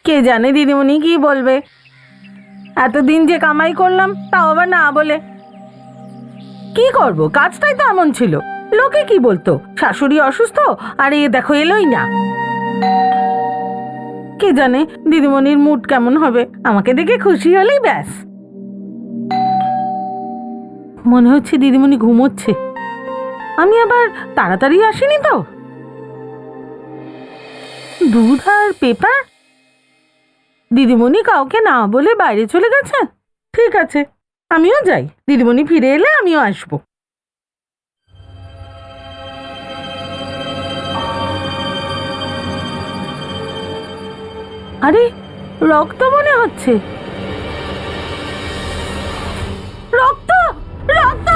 কে জানে দিদিমণি কি বলবে। এতদিন যে কামাই করলাম তাও আবার না বলে। কি করব, কাজটাই তো এমন ছিল। লোকে কি বলতো, শাশুড়ি অসুস্থ আর এ দেখো এলোই না। কে জানে দিদিমণির মুড কেমন হবে, আমাকে দেখে খুশি হলেই ব্যাস। মনে হচ্ছে দিদিমণি ঘুমোচ্ছে। আমি আবার তাড়াতাড়ি আসিনি তো। দুধ আর পেপার। দিদিমণি কাউকে না বলে বাইরে চলে গেছে। ঠিক আছে, আমিও যাই। দিদিমণি ফিরে এলে আমিও আসবো। আরে রক্ত মনে হচ্ছে। রক্ত, রক্ত!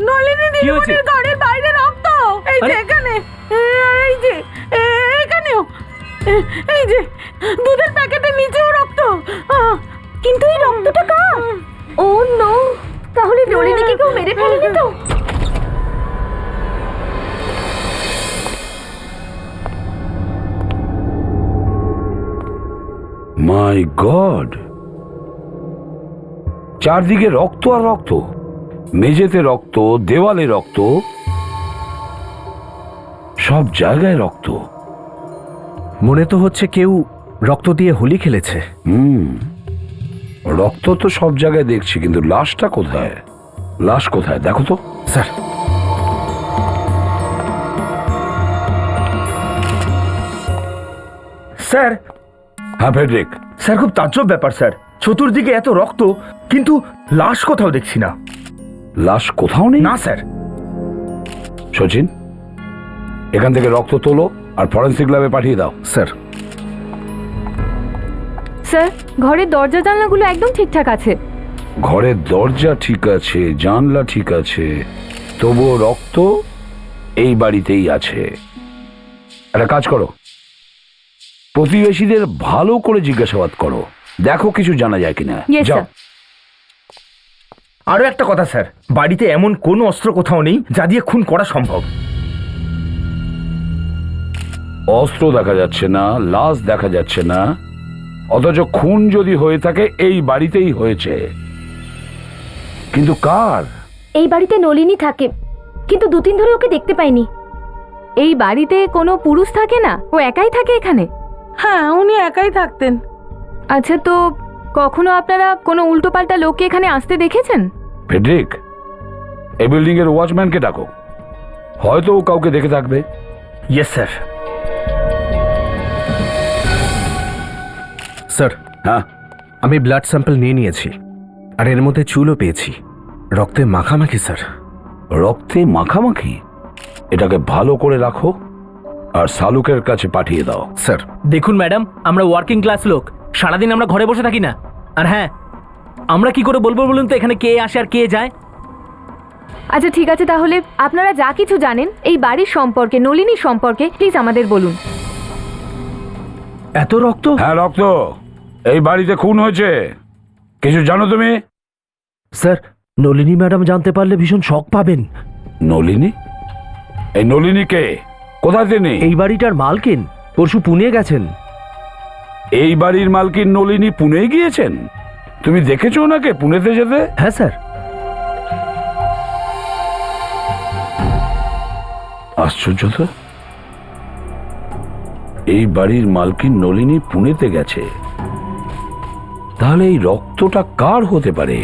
নলিনী দিদিমণির ঘরের বাইরে রক্ত। এই যে এখানে, এই যে এখানেও, এই যে দুধের প্যাকেটের নিচেও রক্ত। কিন্তু এই রক্তটা কার? ও নো, তাহলে নলিনীকে কেউ মেরে ফেলেনি তো? মাই গড, চারদিকে রক্ত আর রক্ত, মেঝেতে রক্ত, দেওয়ালে রক্ত, সব জায়গায় রক্ত। মনে তো হচ্ছে কেউ রক্ত দিয়ে হোলি খেলেছে। রক্ত তো সব জায়গায় দেখছি, কিন্তু লাশটা কোথায়? লাশ কোথায় দেখো তো। Sir, sir. হ্যাঁ ফেডরিক। স্যার, খুব তাজ্জব ব্যাপার স্যার। চতুর্দিকে এত রক্ত, কিন্তু লাশ কোথাও দেখছি না। লাশ কোথাও নেই? না স্যার। সচিন, এখান থেকে রক্ত তোলো আর ফরেন্সিক ল্যাবে পাঠিয়ে দাও। স্যার। স্যার, ঘরের দরজা জানলাগুলো একদম ঠিকঠাক আছে। ঘরের দরজা ঠিক আছে, জানলা ঠিক আছে, তবুও রক্ত এই বাড়িতেই আছে। একটা কাজ করো, প্রতিবেশীদের ভালো করে জিজ্ঞাসাবাদ করো, দেখো কিছু জানা যায় কিনা। Yes, যাও। sir. আরো একটা কথা স্যার, বাড়িতে এমন কোনো অস্ত্র কোথাও নেই যা দিয়ে খুন করা সম্ভব। অস্ত্র দেখা যাচ্ছে না, লাশ দেখা যাচ্ছে না, অথচ খুন যদি হয়ে থাকে এই বাড়িতেই হয়েছে। কিন্তু কার? এই বাড়িতে নলিনী থাকে, কিন্তু দুদিন ধরে ওকে দেখতে পাইনি। এই বাড়িতে কোনো পুরুষ থাকে না, ও একাই থাকে এখানে। হ্যাঁ, উনি একাই থাকতেন। আচ্ছা, তো কখনো আপনারা কোনো উল্টোপাল্টা লোককে এখানে আসতে দেখেছেন? ফেডরিক, এই বিল্ডিং এর ওয়াচম্যানকে ডাকো, হয়তো ও কাউকে দেখে থাকবে। Yes sir. স্যার, হ্যাঁ, আমি ব্লাড স্যাম্পল নিয়ে নিয়েছি, আর এর মধ্যে চুলও পেয়েছি। রক্তে মাখামাখি স্যার। রক্তে মাখামাখি? এটাকে ভালো করে রাখো আর শালুকের কাছে পাঠিয়ে দাও। স্যার। দেখুন ম্যাডাম, আমরা ওয়ার্কিং ক্লাস লোক, সারাদিন আমরা ঘরে বসে থাকি না। আর হ্যাঁ, আমরা কি করে বলবো বলুন তো এখানে কে আসে আর কে যায়? আচ্ছা ঠিক আছে, তাহলে আপনারা যা কিছু জানেন এই বাড়ির সম্পর্কে, নলিনীর সম্পর্কে, প্লিজ আমাদের বলুন। এত রক্ত? হ্যাঁ, রক্ত। এই বাড়িতে খুন হয়েছে, কিছু জানো তুমি? স্যার, নলিনী ম্যাডাম জানতে পারলে ভীষণ শক পাবেন। নলিনী? এই নলিনী কে? কোথায় তিনি? এই বাড়িটার মালকিন, পরশু পুনে গেছেন। এই বাড়ির মালকিন নলিনী পুনে গিয়েছেন? তুমি দেখেছো ওনাকে পুনেতে যেতে? হ্যাঁ স্যার। আশ্চর্য তো, এই বাড়ির মালকিন নলিনী পুনেতে গেছে, তাহলে এই রক্তটা কার হতে পারে?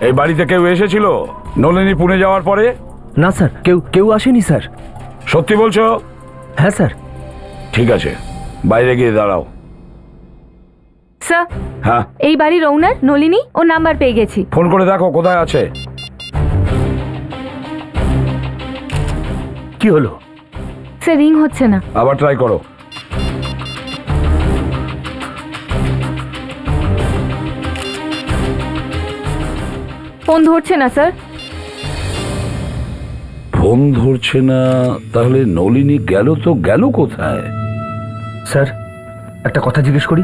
এই বাড়িতে কেউ এসেছিল নলিনী পুনে যাওয়ার পরে? না স্যার, কেউ আসেনি স্যার। সত্যি বলছো? হ্যাঁ স্যার। ঠিক আছে, বাইরে গিয়ে দাঁড়াও। স্যার, হ্যাঁ, এই বাড়ির ওনার নলিনী, ও নাম্বার পেয়ে গেছি। ফোন করে দেখো কোথায় আছে। কি হলো? স্যার, রিং হচ্ছে না। আবার ট্রাই করো। ফোন ধরছে না স্যার। ফোন ধরছে না? তাহলে নলিনী গেল তো গেল কোথায়? স্যার, একটা কথা জিজ্ঞেস করি,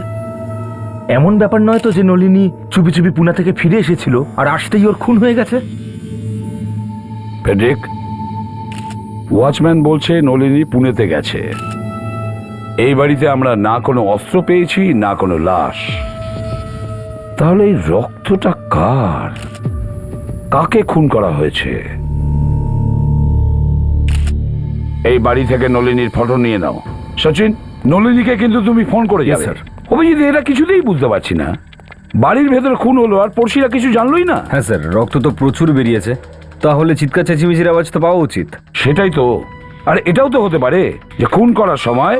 এমন ব্যাপার নয় তো যে নলিনী চুপি চুপি পুনা থেকে ফিরে এসেছিল আর আসতেই ওর খুন হয়ে গেছে? ফেডরিক, ওয়াচম্যান বলছে নলিনী পুনেতে গেছে, এই বাড়িতে আমরা না কোনো অস্ত্র পেয়েছি না কোনো লাশ। তাহলে এই রক্তটা কার? কাকে খুন করা হয়েছে? এই বাড়ি থেকে নলিনীর ফটো নিয়ে নাও। সচিন, নলিনীকে কিন্তু তুমি ফোন করে যাবে। স্যার। অভিজিৎ, এটা কিছুতেই বুঝতে পারছি না, বাড়ির ভেতরে খুন হলো আর পড়শিরা কিছু জানলোই না। হ্যাঁ স্যার, রক্ত তো প্রচুর বেরিয়েছে, তাহলে চিৎকার চেঁচিমেচির আওয়াজ তো পাওয়া উচিত। সেটাই তো। আর এটাও তো হতে পারে যে খুন করার সময়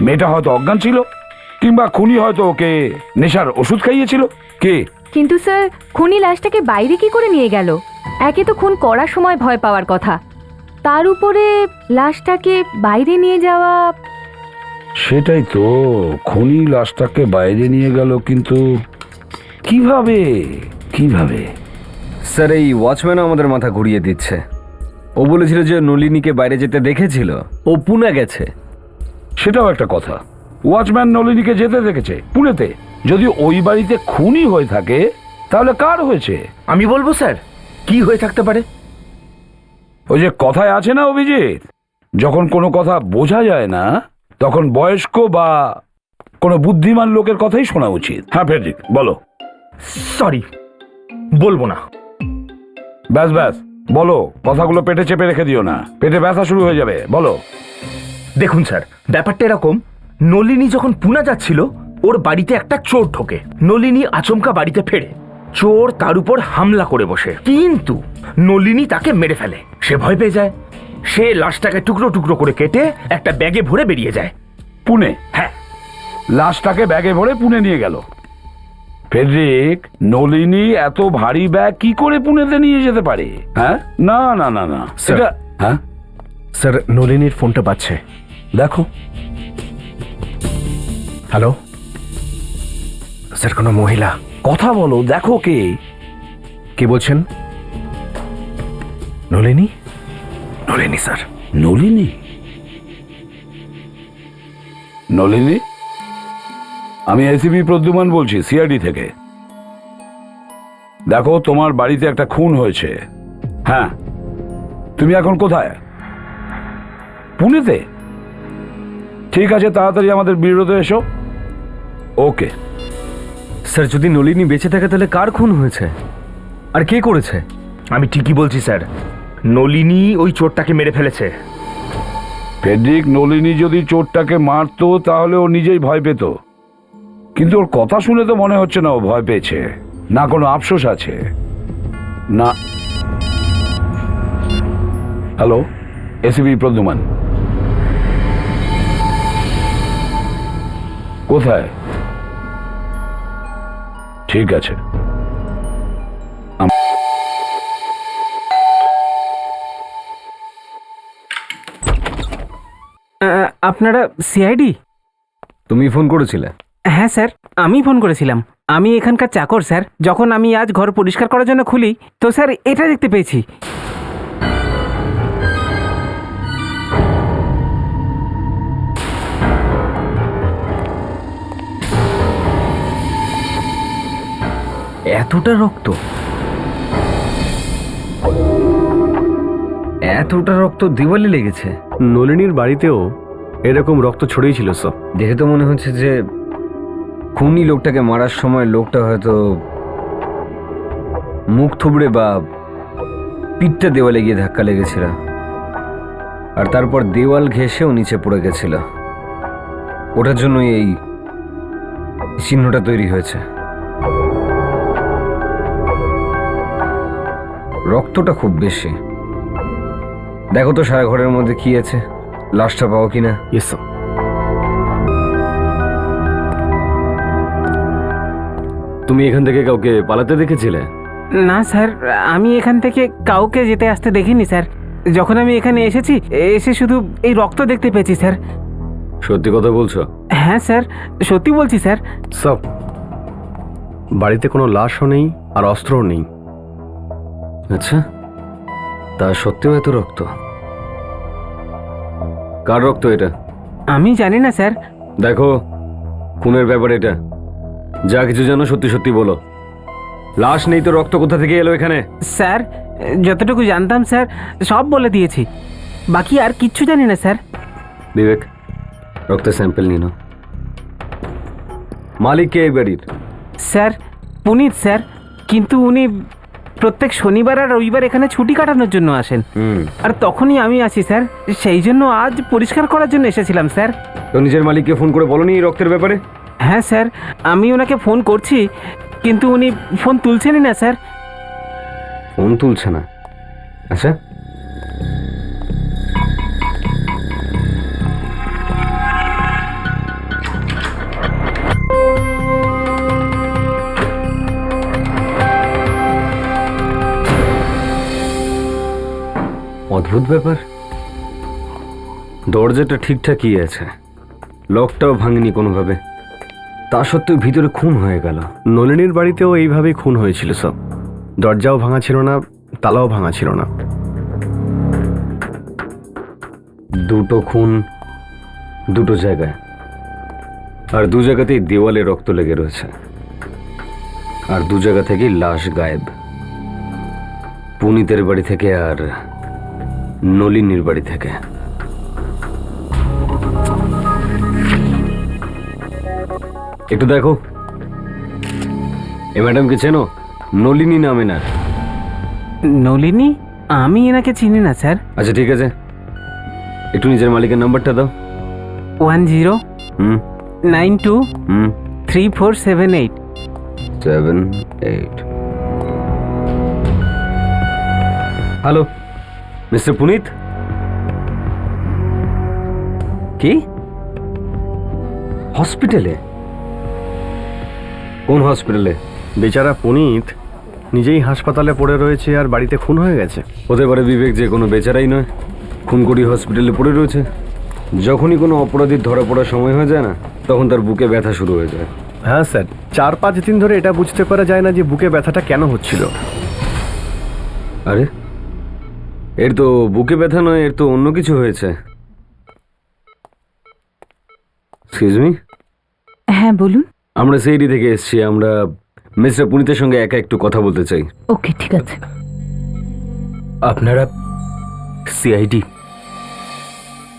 মেয়েটা হয়তো অজ্ঞান ছিল, কিংবা খুনি হয়তো ওকে নেশার ওষুধ খাইয়েছিল। কে? কিন্তু স্যার, খুনি লাশটাকে বাইরে কি করে নিয়ে গেল? একে তো খুন করার সময় ভয় পাওয়ার কথা, তার উপরে লাশটাকে বাইরে নিয়ে যাওয়া। সেটাই তো, খুনি লাশটাকে বাইরে নিয়ে গেল, কিন্তু কিভাবে? কিভাবে? স্যার, এই ওয়াচম্যানও আমাদের মাথা ঘুরিয়ে দিচ্ছে। ও বলেছিল যে নলিনীকে বাইরে যেতে দেখেছিল, ও পুনে গেছে। সেটাও একটা কথা। ওয়াচম্যান নলিনীকে যেতে দেখেছে পুনেতে। যদি ওই বাড়িতে খুনি হয়ে থাকে তাহলে কার হয়েছে? আমি বলবো স্যার, কি হয়ে থাকতে পারে? ওই যে কথায় আছে না অভিজিৎ, যখন কোনো কথা বোঝা যায় না তখন বয়স্ক বা কোনো বুদ্ধিমান লোকের কথাই শোনা উচিত। হ্যাঁ ফেডরিক, বলো। সরি, বলবো না। ব্যাস ব্যাস, বলো। কথাগুলো পেটে চেপে রেখে দিও না, পেটে ব্যথা শুরু হয়ে যাবে। বলো। দেখুন স্যার, ব্যাপারটা এরকম, নলিনী যখন পুনা যাচ্ছিল ওর বাড়িতে একটা চোর ঢোকে। নলিনী আচমকা বাড়িতে ফেরে, চোর তার উপর হামলা করে বসে, কিন্তু নলিনী তাকে মেরে ফেলে। সে ভয় পেয়ে যায়, সে লাশটাকে টুকরো টুকরো করে কেটে একটা ব্যাগে ভরে বেরিয়ে যায়। পুনে? হ্যাঁ। লাশটাকে ব্যাগে ভরে পুনে নিয়ে গেল। ফেডরিক, নলিনী এত ভারী ব্যাগ কি করে পুনেতে নিয়ে যেতে পারে? হ্যাঁ, না না না না, স্যার। সেটা হ্যাঁ স্যার, নলিনীর ফোনটা বাজছে। দেখো। হ্যালো স্যার, কোনো মহিলা? কথা বলো, দেখো কে। কে বলছেন? নলিনী? নলিনী স্যার। নলিনী? নলিনী, আমি এসিপি প্রদ্যুমান বলছি, সিআইডি থেকে। দেখো, তোমার বাড়িতে একটা খুন হয়েছে। হ্যাঁ, তুমি এখন কোথায়? পুনেতে? ঠিক আছে, তাড়াতাড়ি আমাদের বিরোধে এসো। ওকে। স্যার, যদি নলিনী বেঁচে থাকে তাহলে কার খুন হয়েছে আর কে করেছে? আমি ঠিকই বলছি স্যার, নলিনী ওই চোরটাকে মেরে ফেলেছে। ফেডরিক, নলিনী যদি চোরটাকে মারতো তাহলে ও নিজেই ভয় পেত, কিন্তু ওর কথা শুনে তো মনে হচ্ছে না ও ভয় পেয়েছে, না কোনো আফসোস আছে না। Hello, ACP Pradyuman. কোথায়? ঠিক আছে। আপনারা সিআইডি? তুমি ফোন করেছিলে? হ্যাঁ স্যার, আমি ফোন করেছিলাম। আমি এখানকার চাকর স্যার। যখন আমি আজ ঘর পরিষ্কার করার জন্য খুলি তো স্যার এটা দেখতে পেয়েছি। এতটা রক্ত? এতটা রক্ত দেওয়ালে লেগেছে? নলিনীর বাড়িতেও এরকম রক্ত ছড়িয়েছিল সব। দেখে তো মনে হচ্ছে যে খুনি লোকটাকে মারার সময় লোকটা হয়তো মুখ থুবড়ে বা পিঠটা দেওয়ালে গিয়ে ধাক্কা লেগেছিল, আর তারপর দেওয়াল ঘেঁষেও নিচে পড়ে গেছিল। ওটার জন্যই এই চিহ্নটা তৈরি হয়েছে। রক্তটা খুব বেশি। দেখো তো সারা ঘরের মধ্যে কি আছে, লাশটা পাও কিনা। Yes sir. তুমি এখান থেকে কাউকে পালাতে দেখেছিলে? না স্যার, আমি এখান থেকে কাউকে যেতে আসতে দেখিনি স্যার। যখন আমি এখানে এসেছি, এসে শুধু এই রক্ত দেখতে পেয়েছি স্যার। সত্যি কথা বলছো? হ্যাঁ স্যার, সত্যি বলছি স্যার। সব বাড়িতে কোনো লাশও নেই আর অস্ত্রও নেই। আচ্ছা, তা সত্যিও এত রক্ত? কার রক্ত এটা? আমি জানি না স্যার। দেখো, খুনের ব্যাপার এটা, যা কিছু জানো সত্যি সত্যি বলো। লাশ নেই তো রক্ত কোথা থেকে এলো এখানে? স্যার, যতটুকু জানতাম স্যার সব বলে দিয়েছি, বাকি আর কিচ্ছু জানি না স্যার। বিবেক, রক্তের স্যাম্পেল নিন। মালিক কে এই বাড়ির? স্যার পুনিত স্যার, কিন্তু উনি প্রত্যেক শনিবার আর রবিবার এখানে ছুটি কাটানোর জন্য আসেন। আর তখনই আমি আসি স্যার, সেই জন্য আজ পরিষ্কার করার জন্য এসেছিলাম স্যার। তো নিজের মালিককে ফোন করে বলনি এই রক্তের ব্যাপারে? হ্যাঁ স্যার, আমি ওনাকে ফোন করছি, কিন্তু উনি ফোন তুলছেনই না স্যার। ফোন তুলছে না? আচ্ছা, অদ্ভুত ব্যাপার। দরজাটা ঠিকঠাকই আছে, লকটাও ভাঙেনি কোনোভাবে, তা সত্ত্বেও ভিতরে খুন হয়ে গেল। নলিনীর বাড়িতেও এইভাবেই খুন হয়েছিল সব। দরজাও ভাঙা ছিল না, তালাও ভাঙা ছিল না। দুটো খুন দুটো জায়গায়, আর দু জায়গাতেই দেওয়ালে রক্ত লেগে রয়েছে, আর দু জায়গা থেকেই লাশ গায়েব। পুনিতের বাড়ি থেকে আর নলিনীর বাড়ি থেকে। একটু দেখো, এ ম্যাডামকে চেনো? নলিনী নামে না। নলিনী? আমি এনাকে চিনি না স্যার। আচ্ছা ঠিক আছে, একটু নিজের মালিকের নাম্বারটা দাও। 10923478 78। Hello, mister Punit? কি হসপিটালে? কোন হসপিটালে? বেচারা পুনিত নিজেই হাসপাতালে পড়ে রয়েছে আর বাড়িতে খুন হয়ে গেছে। হতে পারে বিবেক যে কোনো বেচারাই নয়, খুন করি হসপিটালে পড়ে রয়েছে। যখনই কোনো অপরাধীর ধরা পড়ার সময় হয়ে যায় না, তখন তার বুকে ব্যথা শুরু হয়ে যায়। হ্যাঁ স্যার, 4-5 দিন ধরে এটা বুঝতে পারা যায় না যে বুকে ব্যথাটা কেন হচ্ছিল। আরে এর তো বুকে ব্যথা নয়, এর তো অন্য কিছু হয়েছে। Excuse me? হ্যাঁ বলুন। আমরা সেইডি থেকে এসেছি, আমরা মিস্টার পুনিতের সঙ্গে একা একটু কথা বলতে চাই। ওকে ঠিক আছে। আপনারা সিআইডি?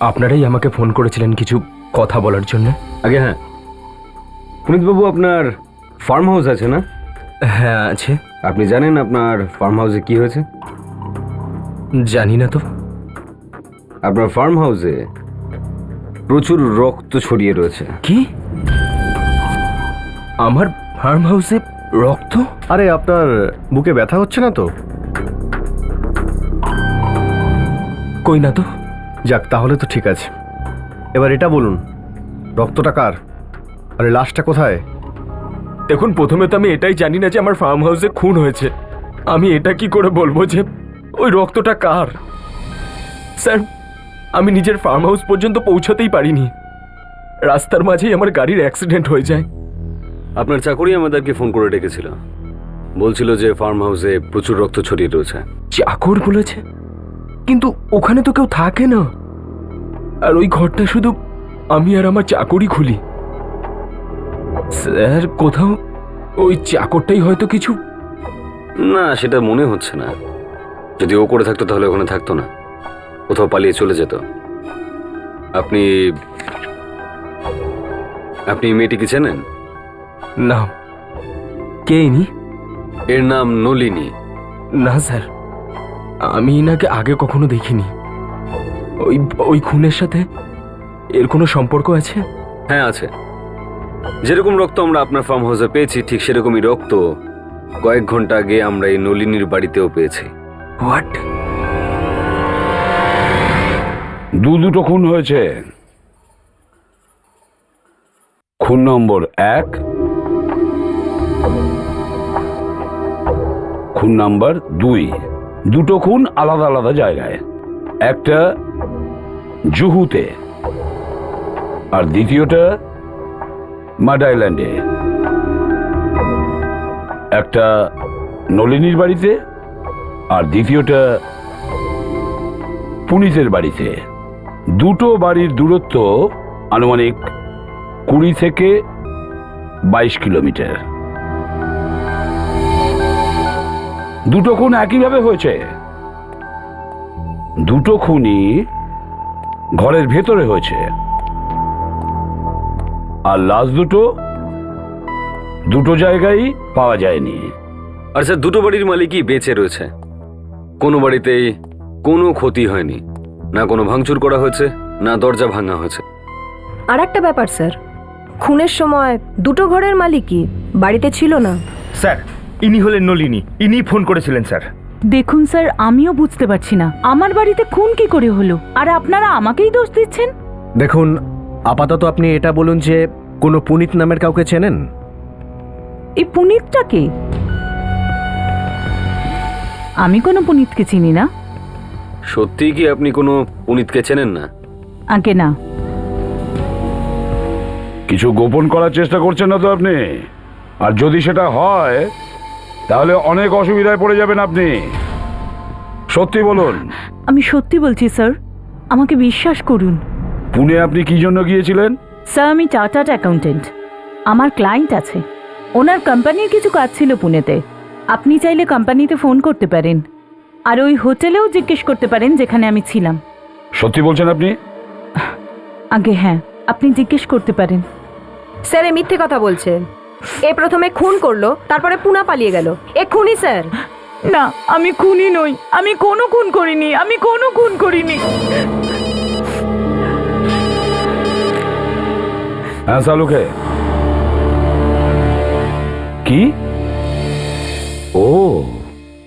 আপনারাই আমাকে ফোন করেছিলেন কিছু কথা বলার জন্য? আগে হ্যাঁ, পুনিতবাবু আপনার ফার্ম হাউস আছে না? হ্যাঁ আছে। আপনি জানেন আপনার ফার্ম হাউসে কি হয়েছে? জানি না তো। আপনার ফার্ম হাউসে প্রচুর রক্ত ছড়িয়ে রয়েছে। কি? আমার ফার্ম হাউসে রক্ত? আরে আপনার বুকে ব্যথা হচ্ছে না তো? কই না তো। যাক, তাহলে তো ঠিক আছে। এবার এটা বলুন, রক্তটা কার? আরে লাশটা কোথায়? দেখুন, প্রথমে তো আমি এটাই জানি না যে আমার ফার্ম হাউসে খুন হয়েছে। আমি এটা কি করে বলবো যে ওই রক্তটা কার? স্যার, আমি নিজের ফার্ম হাউস পর্যন্ত পৌঁছাতেই পারিনি, রাস্তার মাঝেই আমার গাড়ির অ্যাক্সিডেন্ট হয়ে যায়। আপনার চাকরি আমাদেরকে ফোন করে ডেকেছিল, বলছিল যে ফার্ম হাউসে প্রচুর রক্ত ছড়িয়ে রয়েছে। চাকর বলেছে? কিন্তু ওখানে তো কেউ থাকে না, আর ওই ঘরটা শুধু আমি আর আমার চাকরই খুলি। স্যার, কোথাও ওই চাকরটাই হয়তো কিছু। না, সেটা মনে হচ্ছে না। যদি ও করে থাকতো তাহলে ওখানে থাকতো না, কোথাও পালিয়ে চলে যেত। আপনি আপনি মেয়েটিকে চেনেন? না। কে ইনি? এর নাম নলিনী। না স্যার, আমি এনাকে আগে কখনো দেখিনি। ওই ওই খুনের সাথে এর কোনো সম্পর্ক আছে? হ্যাঁ আছে। যেরকম রক্ত আমরা আপনার ফার্ম হাউসে পেয়েছি, ঠিক সেরকমই রক্ত কয়েক ঘন্টা আগে আমরা এই নলিনীর বাড়িতেও পেয়েছি। হোয়াট? দুটো খুন হয়েছে। খুন নম্বর 1, খুন নাম্বার 2। দুটো খুন আলাদা আলাদা জায়গায়, একটা জুহুতে আর দ্বিতীয়টা মাড আইল্যান্ডে। একটা নলিনীর বাড়িতে আর দ্বিতীয়টা পুনিতের বাড়িতে। দুটো বাড়ির দূরত্ব আনুমানিক 20 থেকে 22 কিলোমিটার। দুটো খুন একইভাবে হয়েছে। দুটো খুনই ঘরের ভেতরে হয়েছে। আর লাশ দুটো জায়গায় পাওয়া যায়নি। আর স্যার দুটো বাড়ির মালিকই বেঁচে রয়েছে, কোনো বাড়িতেই কোনো ক্ষতি হয়নি, না কোনো ভাঙচুর করা হয়েছে, না দরজা ভাঙা হয়েছে। আর একটা ব্যাপার স্যার, খুনের সময় দুটো ঘরের মালিকই বাড়িতে ছিল না। স্যার ইনি হলেন নলিনী, ইনি ফোন করেছিলেন স্যার। দেখুন স্যার, আমিও বুঝতে পারছি না আমার বাড়িতে খুন কি করে হলো, আর আপনারা আমাকেই দোষ দিচ্ছেন। দেখুন, আপাতত আপনি এটা বলুন যে কোনো পুনিত নামের কাউকে চেনেন? এই পুনিতটা কে? আমি কোনো পুনিতকে চিনি না। সত্যিই কি আপনি কোনো পুনিতকে চেনেন না? আগে না। কিছু গোপন করার চেষ্টা করছেন না তো আপনি? আর যদি সেটা হয় তাহলে অনেক অসুবিধায় পড়ে যাবেন আপনি। সত্যি বলুন। আমি সত্যি বলছি স্যার, আমাকে বিশ্বাস করুন। পুনে আপনি কি জন্য গিয়েছিলেন? স্যার, আমি চার্টার্ড অ্যাকাউন্টেন্ট, আমার ক্লায়েন্ট আছে, ওনার কোম্পানির কিছু কাজ ছিল পুনেতে। আপনি চাইলে কোম্পানিতে ফোন করতে পারেন, আর ওই হোটেলেও জিজ্ঞেস করতে পারেন যেখানে আমি ছিলাম। সত্যি বলছেন আপনি? আগে হ্যাঁ, আপনি জিজ্ঞেস করতে পারেন। স্যার এ মিথ্যে কথা বলছে। এ প্রথমে খুন করলো, তারপরে পুনা পালিয়ে গেল। এ খুনি স্যার। না, আমি খুনি নই, আমি কোনো খুন করিনি, আমি কোনো খুন করিনি। হ্যাঁ সালুকে, কি? ও,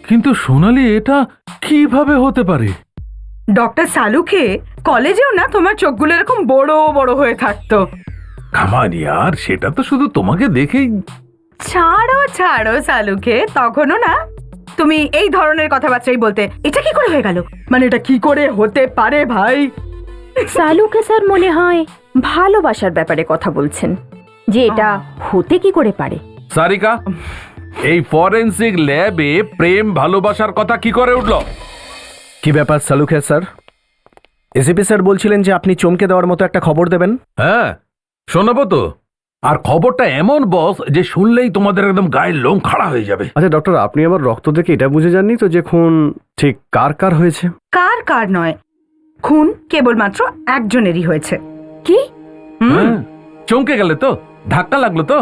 কিন্তু সোনালি, এটা কিভাবে হতে পারে? ডক্টর সালুকে কলেজেও না তোমার চোখগুলো এরকম বড় বড় হয়ে থাকতো। কামান ইয়ার, সেটা তো শুধু তোমাকে দেখেই। ছাড়ো ছাড়ো সালুকে, তখনও না তুমি এই ধরনের কথাবার্তাই বলতে। এটা কি করে হয়ে গেল, মানে এটা কি করে হতে পারে ভাই? সালুকে স্যার মনে হয় ভালোবাসার ব্যাপারে কথা বলছেন, যে এটা হতে কি করে পারে। সারিকা, এই ফরেনসিক ল্যাবে প্রেম ভালোবাসার কথা কি করে উঠলো? কি ব্যাপার সালুখে স্যার? এসিপি স্যার বলছিলেন যে আপনি চমকে দেওয়ার মতো একটা খবর দেবেন। হ্যাঁ, শোনাবো তো। আর খবরটা এমন বস যে শুনলেই তোমাদের একদম গায়ের লোম খাড়া হয়ে যাবে। আচ্ছা ডক্টর, আপনি আবার রক্ত দেখে এটা বুঝে যাননি তো যে খুন ঠিক কার কার হয়েছে? কার কার নয়, খুন কেবলমাত্র একজনেরই হয়েছে। কি? হ্যাঁ, চমকে গেলে তো? ধাক্কা লাগলো তো?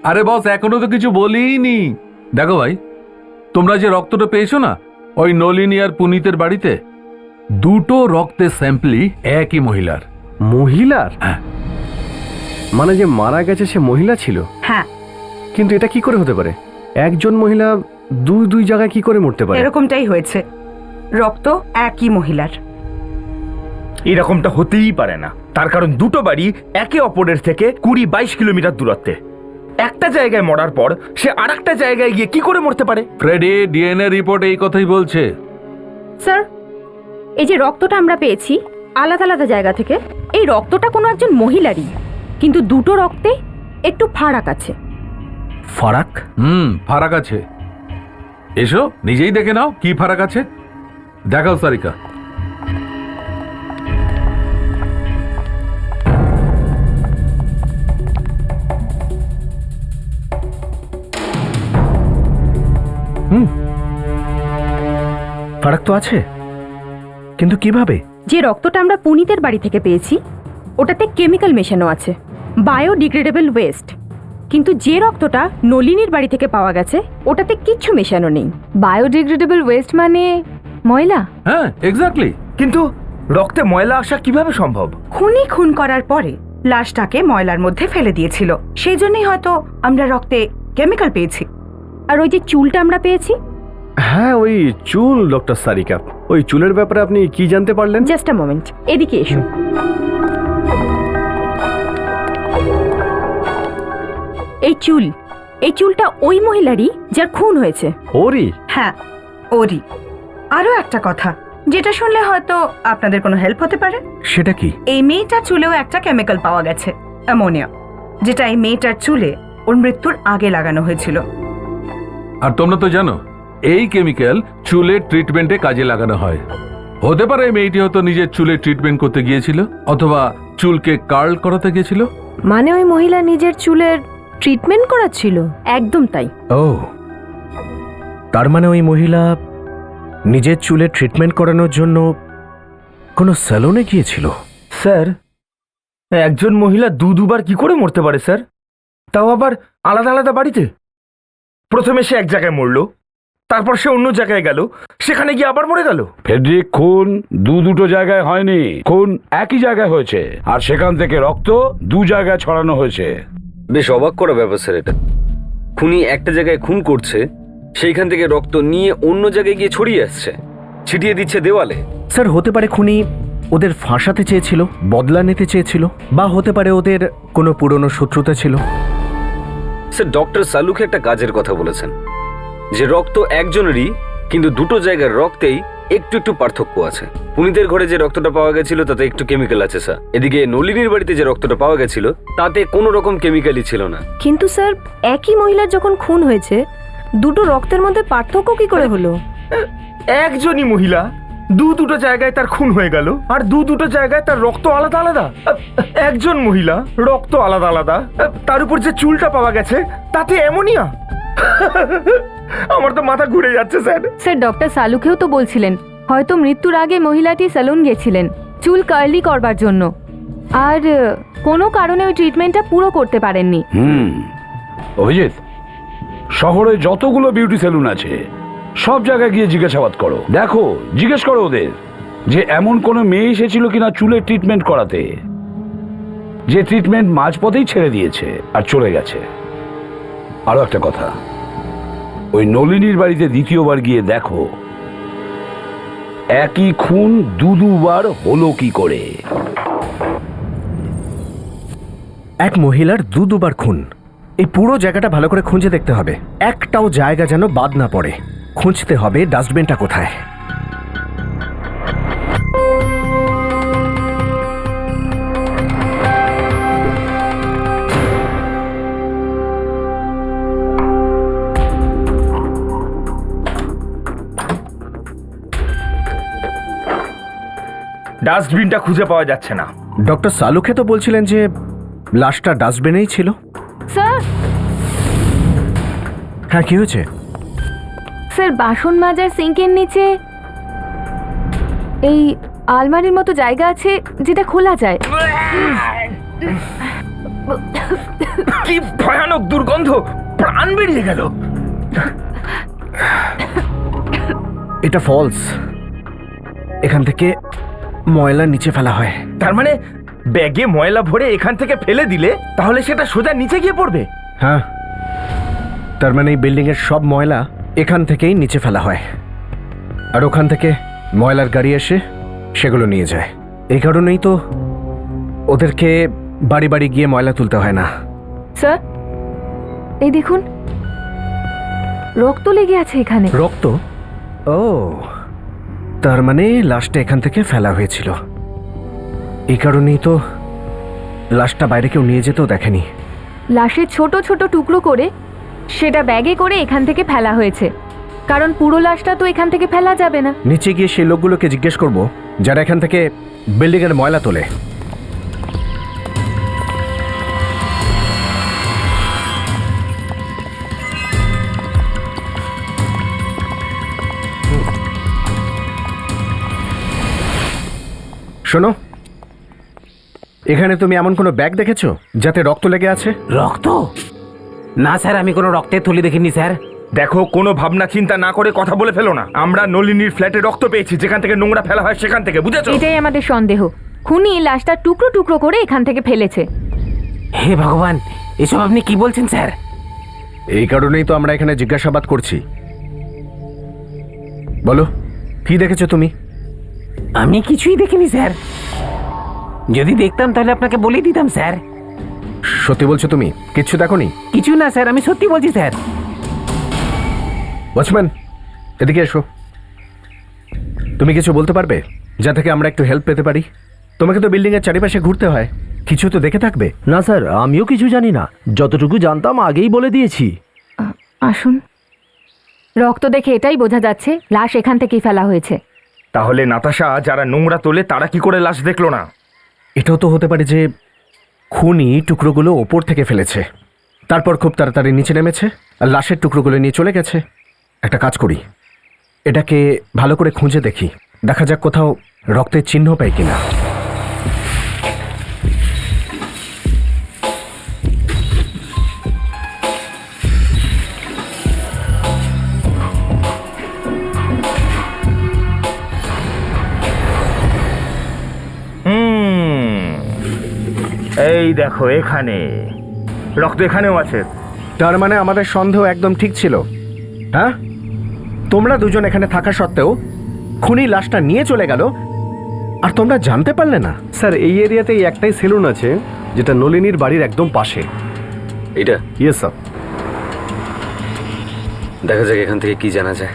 আরে বস, এখনো তো কিছু বলিনি। দেখো ভাই, তোমরা যে রক্তটা পেয়েছো না, ওই নলিনী আর পুনিতের বাড়িতে দুটো রক্তের স্যাম্পলই একই মহিলার। মহিলার? হ্যাঁ। মানে যে মারা গেছে সে মহিলা ছিল? হ্যাঁ। কিন্তু এটা কি করে হতে পারে? একজন মহিলা দুই জায়গায় কি করে মরতে পারে? এরকমটাই হয়েছে, রক্ত একই মহিলার। এরকমটা হতেই পারে না, তার কারণ দুটো বাড়ি একে অপরের থেকে 20-22 কিলোমিটার দূরত্বে। একটা জায়গায় মরার পর সে আর একটা জায়গায় গিয়ে কি করে মরতে পারে? ফ্রেডি, ডিএনএ রিপোর্ট এই কথাই বলছে। স্যার, এই যে রক্তটা আমরা পেয়েছি আলাদা আলাদা জায়গা থেকে, এই রক্তটা কোনো একজন মহিলারই, কিন্তু দুটো রক্তে একটু ফারাক আছে। ফারাক? ফারাক আছে। এসো নিজেই দেখে নাও কি ফারাক আছে। দেখাও সারিকা। ফারাক তো আছে, কিন্তু কিভাবে? যে রক্তটা আমরা পুনিতের বাড়ি থেকে পেয়েছি ওটাতে কেমিক্যাল মেশানো আছে, বায়োডিগ্রেডেবল ওয়েস্ট। কিন্তু যে রক্তটা নলিনীর বাড়ি থেকে পাওয়া গেছে ওটাতে কিচ্ছু মেশানো নেই। বায়োডিগ্রেডেবল ওয়েস্ট মানে ময়লা? হ্যাঁ, এক্স্যাক্টলি। কিন্তু রক্তে ময়লা আসা কিভাবে সম্ভব? খুনি খুন করার পরে লাশটাকে ময়লার মধ্যে ফেলে দিয়েছিল, সেই জন্যই হয়তো আমরা রক্তে কেমিক্যাল পেয়েছি। আর ওই যে চুলটা আমরা পেয়েছি? হ্যাঁ, ওই চুল। ডক্টর সারিকা, ওই চুলের ব্যাপারে আপনি কি জানতে পারলেন? জাস্ট আ মোমেন্ট, এদিকে এসো। এই চুলটা ওই মহিলারই যার খুন হয়েছে। ওরই? হ্যাঁ, ওরই। আরো একটা কথা যেটা শুনলে হয়তো আপনাদের কোনো হেল্প হতে পারে। সেটা কি? এই মেয়েটার চুলেও একটা কেমিক্যাল পাওয়া গেছে, অ্যামোনিয়া, যেটা এই মেয়েটার চুলে ওর মৃত্যুর আগে লাগানো হয়েছিল। আর তোমরা তো জানো এই কেমিক্যাল চুলের ট্রিটমেন্টে কাজে লাগানো হয়। হতে পারে এই মেয়েটি হয়তো নিজের চুলের ট্রিটমেন্ট করতে গিয়েছিল, অথবা চুলকে কার্ল করাতে গিয়েছিল। মানে ওই মহিলা নিজের চুলের ট্রিটমেন্ট করাচ্ছিল? একদম তাই। ও, তার মানে ওই মহিলা নিজের চুলে ট্রিটমেন্ট করানোর জন্য কোনো স্যালনে গিয়েছিল? স্যার, একজন মহিলা দুবার কি করে মরতে পারে স্যার? তাও আবার আলাদা আলাদা বাড়িতে। প্রথমে সে এক জায়গায় মরলো, তারপর সে অন্য জায়গায় গেল, সেখানে গিয়ে আবার মরে গেল। ফেডরিক, খুন দুটো জায়গায় হয়নি, খুন একই জায়গায় হয়েছে, আর সেখান থেকে রক্ত 2 জায়গায় ছড়ানো হয়েছে। বেশ অবাক করা ব্যাপার স্যার এটা। খুনি একটা জায়গায় খুন করছে, সেইখান থেকে রক্ত নিয়ে অন্য জায়গায় গিয়ে ছড়িয়ে আসছে, ছিটিয়ে দিচ্ছে দেওয়ালে। স্যার হতে পারে খুনি ওদের ফাঁসাতে চেয়েছিল, বদলা নিতে চেয়েছিল, বা হতে পারে ওদের কোনো পুরনো শত্রুতা ছিল। স্যার ডক্টর সালুকে একটা কাজের কথা বলেছেন, যে রক্ত একজনেরই, কিন্তু 2 জায়গার রক্তেই একটু একটু পার্থক্য আছে। পুনিতের ঘরে যে রক্তটা পাওয়া গেছিল তাতে একটু কেমিক্যাল আছে স্যার। এদিকে নলিনীর বাড়িতে যে রক্তটা পাওয়া গেছিল তাতে কোনো রকম কেমিক্যালই ছিল না। কিন্তু স্যার একই মহিলার যখন খুন হয়েছে, দুটো রক্তের মধ্যে পার্থক্য কি করে হলো? একজনই মহিলা দুটো জায়গায় তার খুন হয়ে গেল, আর দুটো জায়গায় তার রক্ত আলাদা আলাদা। একজন মহিলা, রক্ত আলাদা আলাদা, তার উপর যে চুলটা পাওয়া গেছে তাতে অ্যামোনিয়া। আমার তো মাথা ঘুরে যাচ্ছে স্যার। স্যার ডক্টর সালুকেও তো বলছিলেন হয়তো মৃত্যুর আগে মহিলাটি সেলুন গেছিলেন চুল কার্লি করবার জন্য, আর কোনো কারণে ওই ট্রিটমেন্টটা পুরো করতে পারেননি। অভিজিৎ, শহরে যতগুলো বিউটি সেলুন আছে সব জায়গায় গিয়ে জিজ্ঞাসাবাদ করো, দেখো, জিজ্ঞেস করো ওদের যে এমন কোনো মেয়ে এসেছিল কিনা চুলের ট্রিটমেন্ট করাতে, যে ট্রিটমেন্ট মাঝপথেই ছেড়ে দিয়েছে আর চলে গেছে। আরো একটা কথা, ওই নলিনীর বাড়িতে দ্বিতীয়বার গিয়ে দেখো একই খুন 2বার হলো কি করে। এক মহিলার 2বার খুন, এই পুরো জায়গাটা ভালো করে খুঁজে দেখতে হবে, একটাও জায়গা যেন বাদ না পড়ে। খুঁজতে হবে ডাস্টবিনটা কোথায়। ডাস্টবিনটা খুঁজে পাওয়া যাচ্ছে না। ডক্টর সালুকে তো বলছিলেন যে লাশটা ডাস্টবিনেই ছিল। স্যার, হ্যাঁ কি হয়েছে? স্যার বাসন মাজার সিঙ্কের নিচে এই আলমারির মতো জায়গা আছে যেটা খোলা যায়। কি ভয়ানক দুর্গন্ধ, প্রাণ বেরিয়ে গেল। এটা ফলস, এখান থেকে ময়লা নিচে ফেলা হয়। তার মানে ব্যাগে ময়লা ভরে এখান থেকে ফেলে দিলে তাহলে সেটা সোজা নিচে গিয়ে পড়বে। হ্যাঁ, তার মানে এই বিল্ডিং এর সব ময়লা এখান থেকেই নিচে ফেলা হয়, আর ওখান থেকে ময়লার গাড়ি এসে সেগুলো নিয়ে যায়। এই কারণেই তো ওদেরকে বাড়ি বাড়ি গিয়ে ময়লা তুলতে হয় না। স্যার এই দেখুন, রক্ত লেগে আছে এখানে। রক্ত? ও, তার মানে লাশটা এখান থেকে ফেলা হয়েছিল। এই কারণেই তো লাশটা বাইরে কেউ নিয়ে যেতেও দেখেনি। লাশের ছোট ছোট টুকরো করে সেটা ব্যাগে করে এখান থেকে ফেলা হয়েছে, কারণ পুরো লাশটা তো এখান থেকে ফেলা যাবে না। নিচে গিয়ে সেই লোকগুলোকে জিজ্ঞেস করব যারা এখান থেকে বিল্ডিং এর ময়লা তোলে। শোনো, এখানে তুমি এমন কোনো ব্যাগ দেখেছো যাতে রক্ত লেগে আছে? রক্ত? না স্যার, আমি কোনো রক্তের থলি দেখিনি স্যার। দেখো, কোনো ভাবনা চিন্তা না করে কথা বলে ফেলো না। আমরা নলিনীর ফ্ল্যাটে রক্ত পেয়েছি, যেখান থেকে নোংরা ফেলা হয় সেখান থেকে, বুঝেছো? এটাই আমাদের সন্দেহ। খুনি লাশটা টুকরো টুকরো করে এখান থেকে ফেলেছে। হে ভগবান, এসব আপনি কি বলছেন স্যার? এই কারণেই তো আমরা এখানে জিজ্ঞাসাবাদ করছি। বলো, কি দেখেছো তুমি? আমি কিছুই দেখিনি স্যার। যদি দেখতাম তাহলে আপনাকে বলেই দিতাম স্যার। সত্যি বলছো তুমি? কিচ্ছু দেখোনি? কিছু না স্যার, আমি সত্যি বলছি স্যার। ওয়াচম্যান, এদিকে এসো। তুমি কিছু বলতে পারবে যা থেকে আমরা একটু হেল্প পেতে পারি? তোমাকে তো বিল্ডিং এর চারিপাশে ঘুরতে হয়, কিছু তো দেখে থাকবে। না স্যার, আমিও কিছু জানি না, যতটুকু জানতাম আগেই বলে দিয়েছি। আসুন, রক্ত দেখে এটাই বোঝা যাচ্ছে লাশ এখান থেকেই ফেলা হয়েছে। তাহলে নাতাশা যারা নোংরা তোলে তারা কি করে লাশ দেখলো না? এটাও তো হতে পারে যে খুনি টুকরোগুলো ওপর থেকে ফেলেছে, তারপর খুব তাড়াতাড়ি নিচে নেমেছে আর লাশের টুকরোগুলো নিয়ে চলে গেছে। একটা কাজ করি, এটাকে ভালো করে খুঁজে দেখি, দেখা যাক কোথাও রক্তের চিহ্ন পাই কিনা। এই দেখো এখানে রক্ত এখানেও আছে। তার মানে আমাদের সন্দেহ একদম ঠিক ছিল, হ্যাঁ? তোমরা দুজন এখানে থাকা সত্ত্বেও খুনি লাশটা নিয়ে চলে গেল, আর তোমরা জানতে পারলে না? স্যার এই এরিয়াতে এই একটাই সেলুন আছে যেটা নলিনীর বাড়ির একদম পাশে। এটা ইয়েস স্যার। দেখা যাক এখান থেকে কি জানা যায়।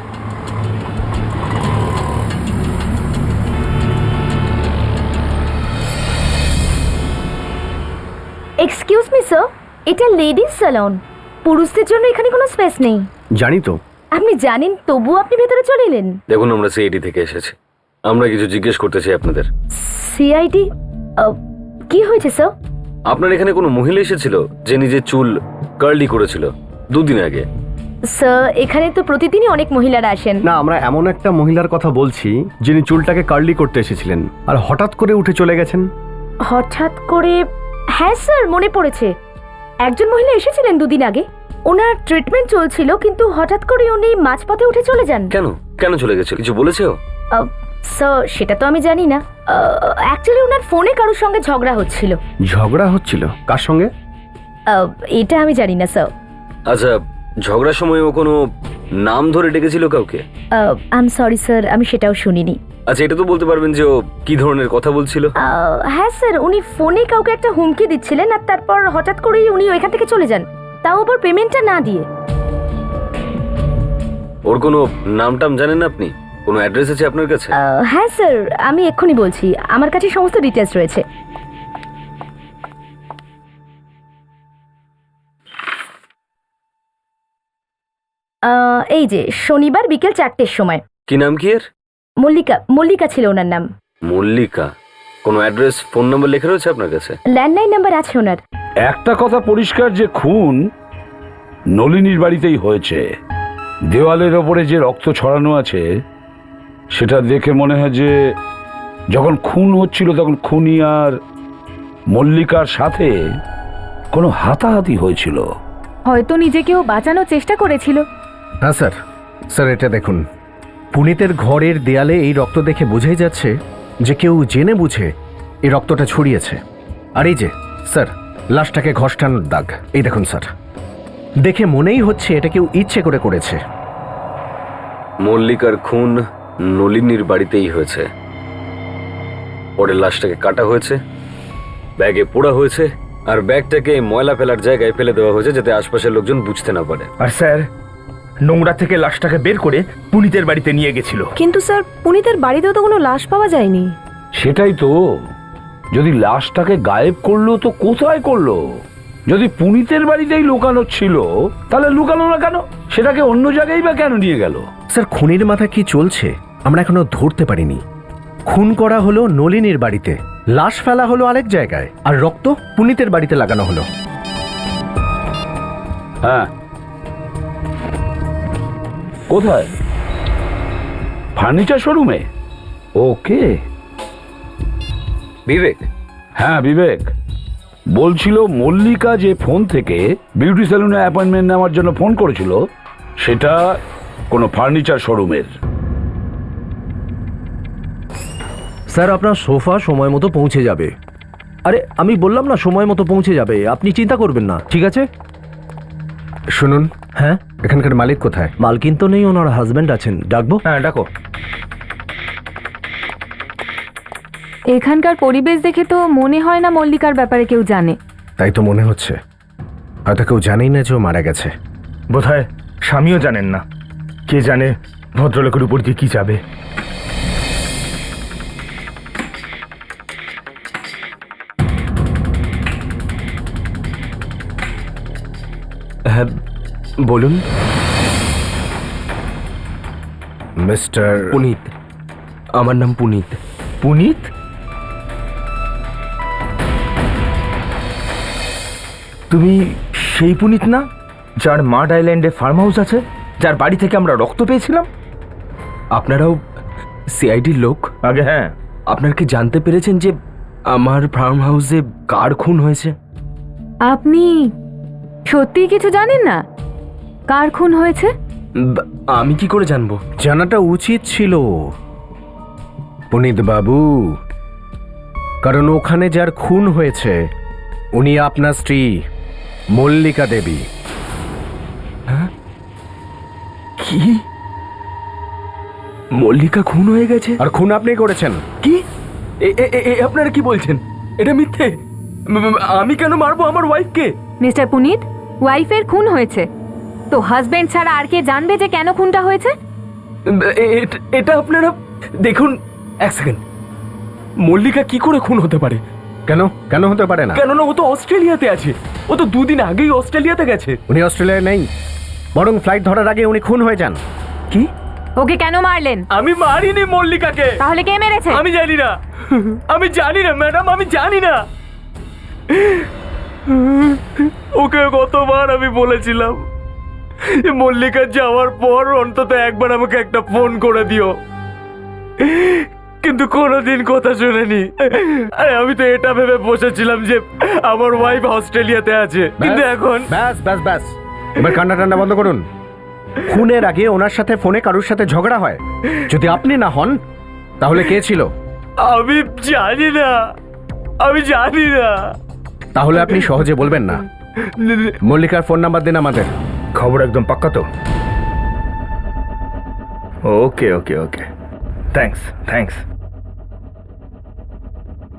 এক্সকিউজ মি স্যার, এটা লেডিস স্যালন, পুরুষদের জন্য এখানে কোনো স্পেস নেই। জানি তো। আপনি জানেন তবুও আপনি ভেতরে চলে এলেন? দেখুন, আমরা সিআইডি থেকে এসেছি, আমরা কিছু জিজ্ঞেস করতে চাই আপনাদের। সিআইডি? কি হয়েছে স্যার? আপনার এখানে কোনো মহিলা এসেছিল যে নিজের চুল কার্লি করেছিল 2 দিন আগে? স্যার এখানে তো প্রতিদিনই অনেক মহিলারা আসেন। না, আমরা এমন একটা মহিলার কথা বলছি যিনি চুলটাকে কার্লি করতে এসেছিলেন আর হঠাৎ করে উঠে চলে গেছেন। হঠাৎ করে? হ্যাঁ স্যার, মনে পড়েছে। একজন মহিলা এসেছিলেন 2 দিন আগে, ওনার ট্রিটমেন্ট চলছিল, কিন্তু হঠাৎ করে উনি মাঝপথে উঠে চলে যান। কেন কেন চলে গেছে, কিছু বলেছে ও? স্যার সেটা তো আমি জানি না। অ্যাকচুয়ালি ওনার ফোনে কারোর সঙ্গে ঝগড়া হচ্ছিল। ঝগড়া হচ্ছিল? কার সঙ্গে? এটা আমি জানি না স্যার। আচ্ছা, ঝগড়ার সময় ও কোনো নাম ধরে ডেকেছিল কাউকে? আই এম সরি স্যার, আমি সেটাও শুনিনি। আচ্ছা, এটা তো বলতে পারবেন যে ও কি ধরনের কথা বলছিল? হ্যাঁ স্যার, উনি ফোনে কাউকে একটা হুমকি দিচ্ছিলেন, আর তারপর হঠাৎ করেই উনি ওইখান থেকে চলে যান, তাও আবার পেমেন্টটা না দিয়ে। ওর কোনো নাম টাম জানেন আপনি? কোনো অ্যাড্রেস আছে আপনার কাছে? হ্যাঁ স্যার, আমি এক্ষুনি বলছি, আমার কাছে সমস্ত ডিটেলস রয়েছে। এই যে শনিবার বিকেল 4টের সময়। কি নাম কি এর? মল্লিকা ছিল ওনার নাম। মল্লিকা? কোনো অ্যাড্রেস, ফোন নাম্বার লেখা রয়েছে আপনার কাছে? ল্যান্ডলাইন নাম্বার আছে ওনার। একটা কথা পরিষ্কার যে খুন নলিনীর বাড়িতেই হয়েছে। দেওয়ালের ওপরে যে রক্ত ছড়ানো আছে সেটা দেখে মনে হয় যে যখন খুন হচ্ছিল তখন খুনি আর মল্লিকার সাথে কোনো হাতাহাতি হয়েছিল। হয়তো নিজেকেও বাঁচানোর চেষ্টা করেছিল। হ্যাঁ স্যার। স্যার এটা দেখুন, পুনিতের ঘরের দেয়ালে এই রক্ত দেখে বোঝাই যাচ্ছে যে কেউ জেনে বুঝে এই রক্তটা ছড়িয়েছে। আর এই যে স্যার, লাশটাকে ঘষ্টানোর দাগ, এই দেখুন স্যার, দেখে মনেই হচ্ছে এটা কেউ ইচ্ছে করে করেছে। মল্লিকার খুন নলিনীর বাড়িতেই হয়েছে। পরে লাশটাকে কাটা হয়েছে, ব্যাগে পোড়া হয়েছে, আর ব্যাগটাকে ময়লা ফেলার জায়গায় ফেলে দেওয়া হয়েছে যাতে আশপাশের লোকজন বুঝতে না পারে। আর স্যার নোংরা থেকে লাশটাকে বের করে পুনিতের বাড়িতে নিয়ে গেছিল। কিন্তু স্যার পুনিতের বাড়িতেও তো কোনো লাশ পাওয়া যায়নি। সেটাই তো, যদি লাশটাকে গায়েব করলো তো কোথায় করলো? যদি পুনিতের বাড়িতেই লুকানো ছিল তাহলে লুকানো না কেন? সেটাকে অন্য জায়গায় বা কেন নিয়ে গেল? স্যার খুনির মাথা কি চলছে আমরা এখনো ধরতে পারিনি। খুন করা হলো নলিনীর বাড়িতে, লাশ ফেলা হলো আরেক জায়গায়, আর রক্ত পুনিতের বাড়িতে লাগানো হলো। হ্যাঁ, কোথায়? ফার্নিচার শোরুমে। ওকে, বিবেক? হ্যাঁ বিবেক বলছিল মল্লিকা যে ফোন থেকে বিউটি সেলুনে অ্যাপয়েন্টমেন্ট নেওয়ার জন্য ফোন করেছিল সেটা কোনো ফার্নিচার শোরুমের। স্যার আপনার সোফা সময় মতো পৌঁছে যাবে। আরে আমি বললাম না সময় মতো পৌঁছে যাবে, আপনি চিন্তা করবেন না, ঠিক আছে? শুনুন, হ্যাঁ এখানকার মালিক কোথায়? মালকিন তো নেই, ওনার হাজব্যান্ড আছেন, ডাকবো? হ্যাঁ ডাকো। এখানকার পরিবেশ দেখে তো মনে হয় না মল্লিকার ব্যাপারে কেউ জানে। তাই তো মনে হচ্ছে, হয়তো কেউ জানেই না যে ও মারা গেছে। বোধহয় স্বামীও জানেন না। কে জানে ভদ্রলোকের উপর দিয়ে কি যাবে। হ্যাঁ বলুন। মিস্টার পুনিত, আমার নাম পুনিত। পুনিত? তুমি সেই পুনিত না যার মাড আইল্যান্ডে ফার্ম হাউস আছে, যার বাড়ি থেকে আমরা রক্ত পেয়েছিলাম? আপনারাও সিআইডির লোক? আগে হ্যাঁ। আপনার কি জানতে পেরেছেন যে আমার ফার্ম হাউসে কার খুন হয়েছে? আপনি সত্যি কিছু জানেন না কার খুন হয়েছে? আমি কি করে জানবো? জানাটা উচিত ছিল পুনিত বাবু, কারণ ওখানে যার খুন হয়েছে উনি আপনার স্ত্রী মল্লিকা দেবী। কি? মল্লিকা খুন হয়ে গেছে? আর খুন আপনি করেছেন। কি? আপনারা কি বলছেন? এটা মিথ্যে। আমি কেন মারবো আমার ওয়াইফকে? মিস্টার পুনিত, ওয়াইফের খুন হয়েছে, তো হাজবেন্ড ছাড়া আর কে জানবে যে কেন খুনটা হয়েছে? এটা আপনারা দেখুন। এক সেকেন্ড, মল্লিকা কি করে খুন হতে পারে? কেন কেন হতে পারে না? কেননা ও তো অস্ট্রেলিয়াতে আছে। ও তো 2 দিন আগেই অস্ট্রেলিয়াতে গেছে। উনি অস্ট্রেলিয়ায় নেই, বরং ফ্লাইট ধরার আগে উনি খুন হয়ে যান। কি? ওকে কেন মারলেন? আমি মারিনি মল্লিকাকে। তাহলে কে মেরেছে? আমি জানি না, আমি জানি না ম্যাডাম, আমি জানি না। ওকে কতবার আমি বলেছিলাম মল্লিকা যাওয়ার পর অন্তত একবার আমাকে একটা ফোন করে দিও, কিন্তু কোনোদিন কথা শুনেনি। আরে আমি তো এটা ভেবে বসেছিলাম যে আমার ওয়াইফ অস্ট্রেলিয়াতে আছে, কিন্তু এখন ব্যাস ব্যাস ব্যাস, এবার কান্না টান্না বন্ধ করুন। খুনের আগে ওনার সাথে ফোনে কারোর সাথে ঝগড়া হয়, যদি আপনি না হন তাহলে কে ছিল? আমি জানি না, আমি জানি না। তাহলে আপনি সহজে বলবেন না। মল্লিকার ফোন নাম্বার দিন আমাদের। খবর একদম পাক্কা তো? ওকে ওকে ওকে, থ্যাঙ্কস থ্যাঙ্কস।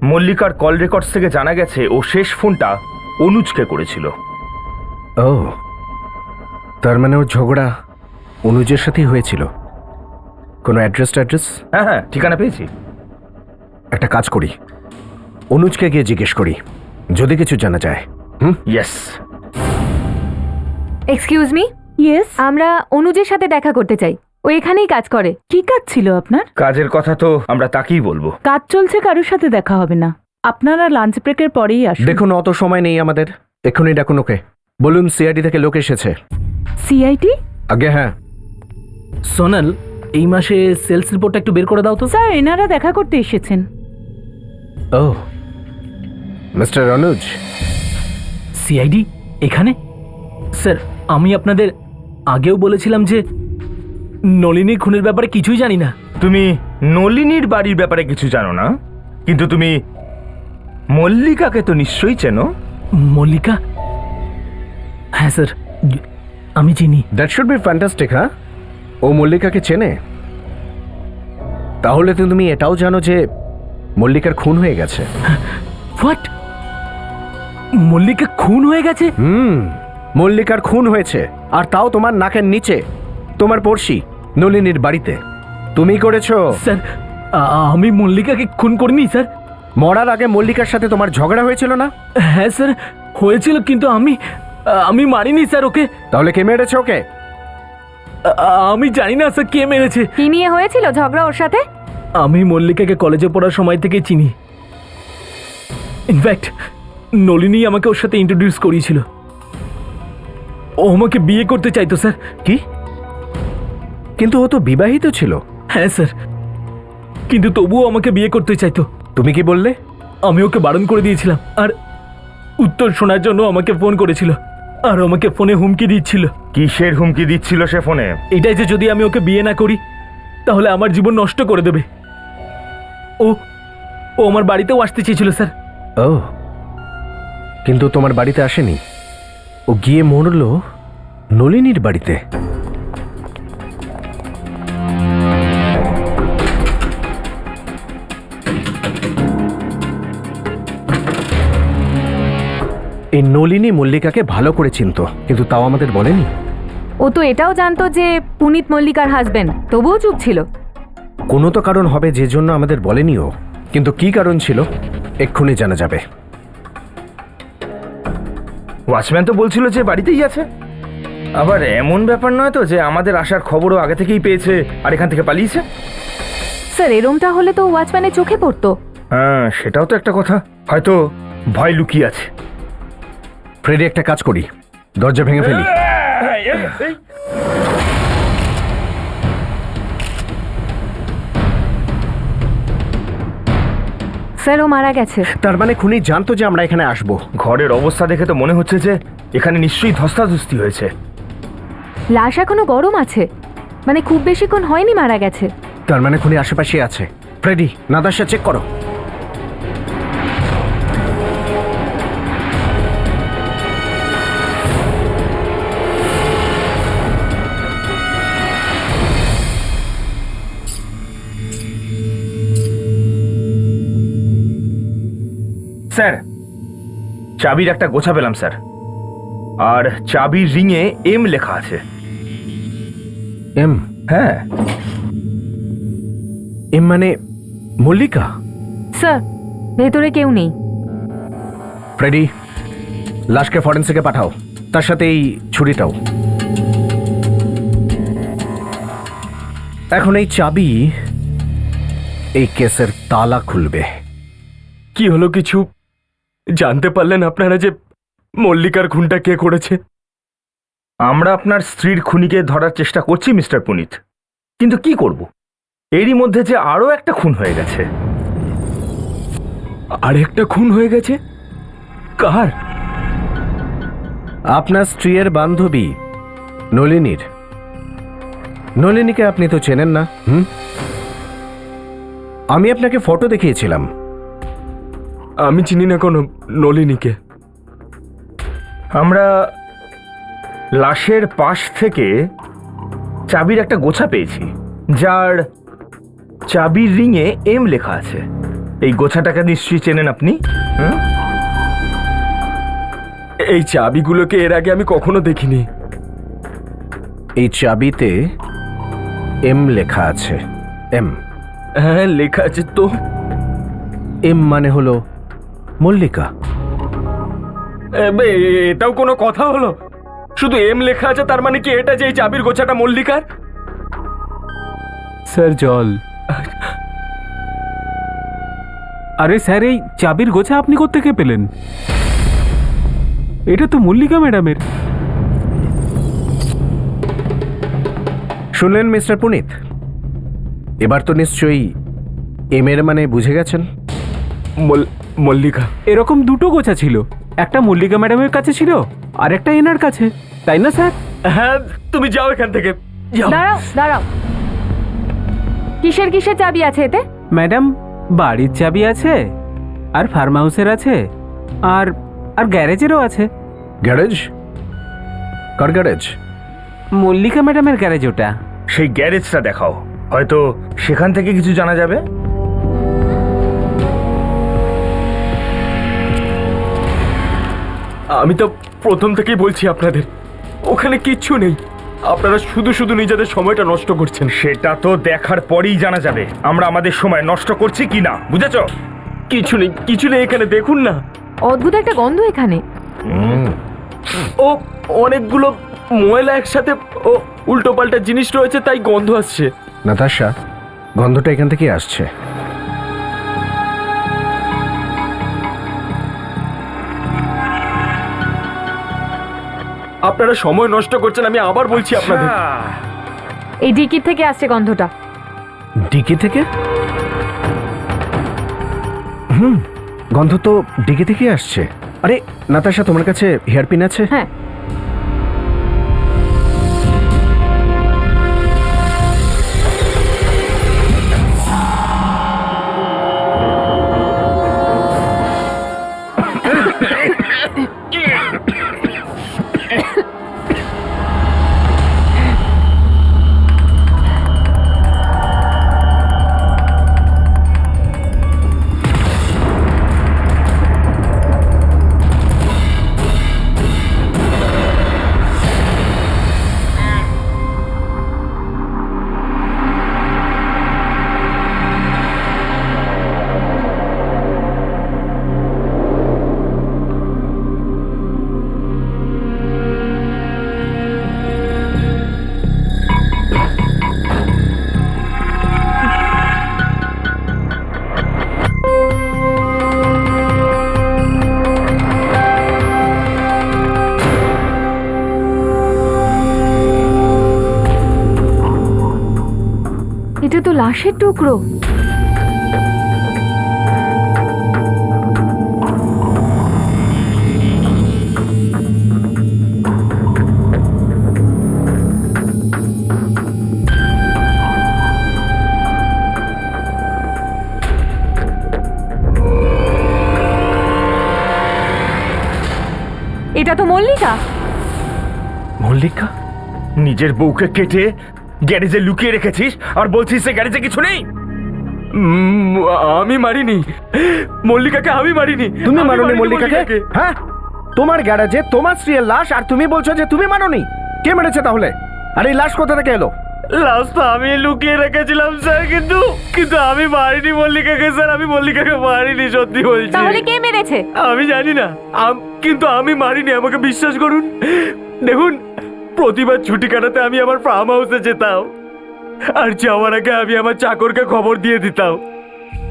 মল্লিকার কল রেকর্ডস থেকে জানা গেছে ও শেষ ফোনটা অনুজকে করেছিল। ও, তার মানে ওর ঝগড়া অনুজের সাথেই হয়েছিল। কোনো অ্যাড্রেস? হ্যাঁ হ্যাঁ, ঠিকানা পেয়েছি। একটা কাজ করি, অনুজকে গিয়ে জিজ্ঞেস করি, যদি কিছু জানা যায়। ইয়েস। Excuse me. ইয়েস, আমরা অনুজের সাথে দেখা করতে চাই, ও এখানেই কাজ করে। কি কাজ ছিল আপনার? কাজের কথা তো আমরা তাকেই বলবো। কাজ চলছে, কারোর সাথে দেখা হবে না। আপনারা লাঞ্চ ব্রেকের পরেই আসুন। দেখুন, অত সময় নেই আমাদের, এক্ষুনি ডাকুন ওকে। বলুন সিআইডি থেকে লোক এসেছে। সিআইটি? আগে হ্যাঁ। সোনাল, এই মাসে সেলস রিপোর্টটা একটু বের করে দাও তো। স্যার, এনারা দেখা করতে এসেছেন। ও, মিস্টার অনুজ। সিআইডি এখানে? স্যার, আমি আপনাদের আগেও বলেছিলাম যে নলিনী খুনের ব্যাপারে কিছুই জানি না। তুমি নলিনীর বাড়ির ব্যাপারে কিছু জানো না, কিন্তু তুমি মল্লিকাকে তো নিশ্চয়ই চেনো। মল্লিকা? হ্যাঁ স্যার, আমি চিনি। That should be fantastic. হ্যাঁ, ও মল্লিকাকে চেনে? তাহলে তো তুমি এটাও জানো যে মল্লিকার খুন হয়ে গেছে। হোয়াট? মল্লিকা খুন হয়ে গেছে? মল্লিকার খুন হয়েছে, আর তাও তোমার নাকের নিচে, তোমার পড়শি নলিনীর বাড়িতে। তুমি করেছো? স্যার, আমি মল্লিকাকে খুন করিনি স্যার। মরার আগে মল্লিকার সাথে তোমার ঝগড়া হয়েছিল না? হ্যাঁ স্যার, হয়েছিল, কিন্তু আমি মারিনি স্যার ওকে। তাহলে কে মেরেছে ওকে? আমি জানি না স্যার কে মেরেছে। কি নিয়ে হয়েছিল ঝগড়া ওর সাথে? আমি মল্লিকাকে কলেজে পড়ার সময় থেকে চিনি। ইনফ্যাক্ট নলিনী আমাকে ওর সাথে ইন্ট্রোডিউস করিয়েছিল। ও আমাকে বিয়ে করতে চাইতো স্যার। কি? কিন্তু ও তো বিবাহিত ছিল। হ্যাঁ স্যার, কিন্তু তবুও আমাকে বিয়ে করতে চাইতো। তুমি কি বললে? আমি ওকে বারণ করে দিয়েছিলাম, আর উত্তর শোনার জন্য আমাকে ফোন করেছিল, আর আমাকে ফোনে হুমকি দিচ্ছিল। কিসের হুমকি দিচ্ছিল সে ফোনে? এটাই যে যদি আমি ওকে বিয়ে না করি তাহলে আমার জীবন নষ্ট করে দেবে। ও আমার বাড়িতেও আসতে চেয়েছিল স্যার। ও, কিন্তু তোমার বাড়িতে আসেনি, ও গিয়ে মরল নলিনীর বাড়িতে। এই নলিনী মল্লিকাকে ভালো করে চিনতো, কিন্তু তাও আমাদের বলেনি। ও তো এটাও জানতো যে পুনিত মল্লিকার হাজবেন্ড, তবুও চুপ ছিল। কোনো তো কারণ হবে যে জন্য আমাদের বলেনি ও, কিন্তু কি কারণ ছিল এক্ষুনি জানা যাবে। ওয়াচম্যান তো বলছিল যে বাড়িতেই আছে। আবার এমন ব্যাপার নয় তো যে আমাদের আসার খবরও আগে থেকেই পেয়েছে আর এখান থেকে পালিয়েছে? স্যার, এরমটা হলে তো ওয়াচম্যানের চোখে পড়তো। হ্যাঁ, সেটাও তো একটা কথা। হয়তো ভয় লুকিয়ে আছে। ফ্রেডি, একটা কাজ করি, দরজা ভেঙে ফেলি। স্যার, ও মারা গেছে। তার মানে খুনি জানতো যে আমরা এখানে আসবো। ঘরের অবস্থা দেখে তো মনে হচ্ছে যে এখানে নিশ্চয়ই ধস্তাধস্তি হয়েছে। লাশ এখনো গরম আছে, মানে খুব বেশিক্ষণ হয়নি মারা গেছে। তার মানে খুনি আশেপাশে আছে। ফ্রেডি, নাতাশা চেক করো। স্যার, চাবির একটা গোছা পেলাম স্যার, আর চাবির রিংয়ে এম লেখা আছে। এম? হ্যাঁ। এম মানে মল্লিকা? স্যার ভেতরে কেউ নেই। ফ্রেডি, লাশকে ফরেন্সিকে পাঠাও, তার সাথে এই ছুরিটাও। এখন এই চাবি এই কেসের তালা খুলবে। কি হলো, কিছু জানতে পারলেন আপনারা যে মল্লিকার খুনটা কে করেছে? আমরা আপনার স্ত্রীর খুনিকে ধরার চেষ্টা করছি মিস্টার পুনিত, কিন্তু কি করব, এরই মধ্যে যে আরো একটা খুন হয়ে গেছে। আর একটা খুন হয়ে গেছে? কার? আপনার স্ত্রীর বান্ধবী নলিনীর। নলিনীকে আপনি তো চেনেন না? আমি আপনাকে ফটো দেখিয়েছিলাম। আমি চিনি না কোনো নলিনীকে। আমরা লাশের পাশ থেকে চাবির একটা গোছা পেয়েছি, যার চাবির রিংয়ে এম লেখা আছে। এই গোছাটাকে নিশ্চয়ই চেনেন আপনি। এই চাবিগুলোকে এর আগে আমি কখনো দেখিনি। এই চাবিতে এম লেখা আছে। এম? হ্যাঁ লেখা আছে তো। এম মানে হলো মল্লিকা। এটাও কোনো কথা হলো? শুধু এম লেখা আছে, তার মানে কি এটা যে এই চাবির গোছাটা মল্লিকার? স্যার জল। আরে স্যার, এই চাবির গোছা আপনি কোত্থেকে পেলেন? এটা তো মল্লিকা ম্যাডামের। শুনলেন মিস্টার পুনিত, এবার তো নিশ্চয়ই এম এর মানে বুঝে গেছেন। মল্লিকা। এরকম দুটো গোছা ছিল, একটা মল্লিকা ম্যাডামের কাছে ছিল আর একটা এনার কাছে, তাই না স্যার? হ্যাঁ, তুমি যাও এখান থেকে, যাও। দাঁড়াও দাঁড়াও, কিসের কিসের চাবি আছে এতে? ম্যাডাম, বাড়ির চাবি আছে, আর ফার্ম হাউসের আছে, আর আর গ্যারেজেরও আছে। গ্যারেজ? কার গ্যারেজ? মল্লিকা ম্যাডামের গ্যারেজ ওটা। সেই গ্যারেজটা দেখাও, হয়তো সেখান থেকে কিছু জানা যাবে। আমি তো প্রথম থেকেই বলছি আপনাদের, ওখানে কিচ্ছু নেই। আপনারা শুধু শুধু নিজেদের সময়টা নষ্ট করছেন। সেটা তো দেখার পরেই জানা যাবে আমরা আমাদের সময় নষ্ট করছি কি না, বুঝেছো? কিছু নেই, কিছু নেই এখানে, দেখুন না। অদ্ভুত একটা গন্ধ এখানে। ও অনেকগুলো ময়লা একসাথে, ও উল্টো পাল্টা জিনিস রয়েছে, তাই গন্ধ আসছে। নাতাশা, গন্ধটা এখান থেকে আসছে। আপনারা সময় নষ্ট করছেন, আমি আবার বলছি আপনাদের। এই ডিকির থেকে আসছে গন্ধটা। ডিকি থেকে? গন্ধ তো ডিকি থেকে আসছে। আরে নাতাশা, তোমার কাছে হেয়ারপিন আছে? হ্যাঁ। এটা তো লাশের টুকরো। এটা তো মল্লিকা। মল্লিকা? নিজের বউকে কেটে গ্যারেজে লুকিয়ে রেখেছিস আর বলছিস সে গ্যারেজে কিছু নেই? আমি মারিনি মল্লিকাকে, আমি মারিনি। তুমি আমি মানোনি মারিনি মল্লিকাকে? হ্যাঁ, তোমার গ্যারেজে তোমার স্ত্রীর লাশ, আর তুমি বলছো যে তুমি মানোনি? কে মেরেছে তাহলে? আর এই লাশ কোথা থেকে এলো? লাশ তো আমি লুকিয়ে রেখেছিলাম স্যার, কিন্তু আমি মারিনি মল্লিকাকে স্যার, আমি মল্লিকাকে মারিনি, সত্যি বলছি। তাহলে কে মেরেছে? আমি জানি না, কিন্তু আমি মারিনি, আমাকে বিশ্বাস করুন। দেখুন, প্রতিবার ছুটি কাটাতে আমি আমার ফার্ম হাউসে যেতাম, আর যাওয়ার আগে আমি আমার চাকরকে খবর দিয়ে দিতাম,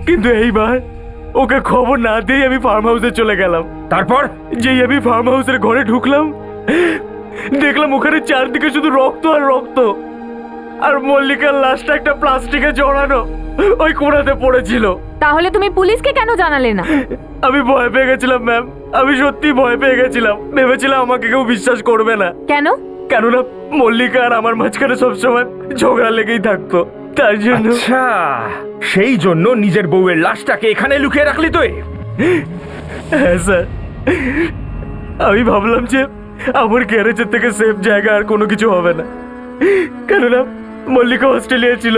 কিন্তু এইবার ওকে খবর না দিয়ে আমি ফার্ম হাউসে চলে গেলাম। তারপর যেই আমি ফার্ম হাউসের ঘরে ঢুকলাম, দেখলাম ওখানে চারদিকে শুধু রক্ত আর রক্ত, আর মল্লিকার লাশটা একটা প্লাস্টিকে জড়ানো ওই কোণাতে পড়েছিল। তাহলে তুমি পুলিশকে কেন জানালে না? আমি ভয় পেয়ে গেছিলাম ম্যাম, আমি সত্যি ভয় পেয়ে গেছিলাম, ভেবেছিলাম আমাকে কেউ বিশ্বাস করবে না। কেন? কেননা মল্লিকা আর আমার মাঝখানে সবসময় ঝগড়া লেগেই থাকতো, তার জন্য। আচ্ছা, সেই জন্য নিজের বউয়ের লাশটাকে এখানে লুকিয়ে রাখলি তুই? হ্যাঁ স্যার, আমি ভাবলাম যে আমার গ্যারেজের থেকে সেফ জায়গা আর কোনো কিছু হবে না, কেননা মল্লিকা অস্ট্রেলিয়া ছিল,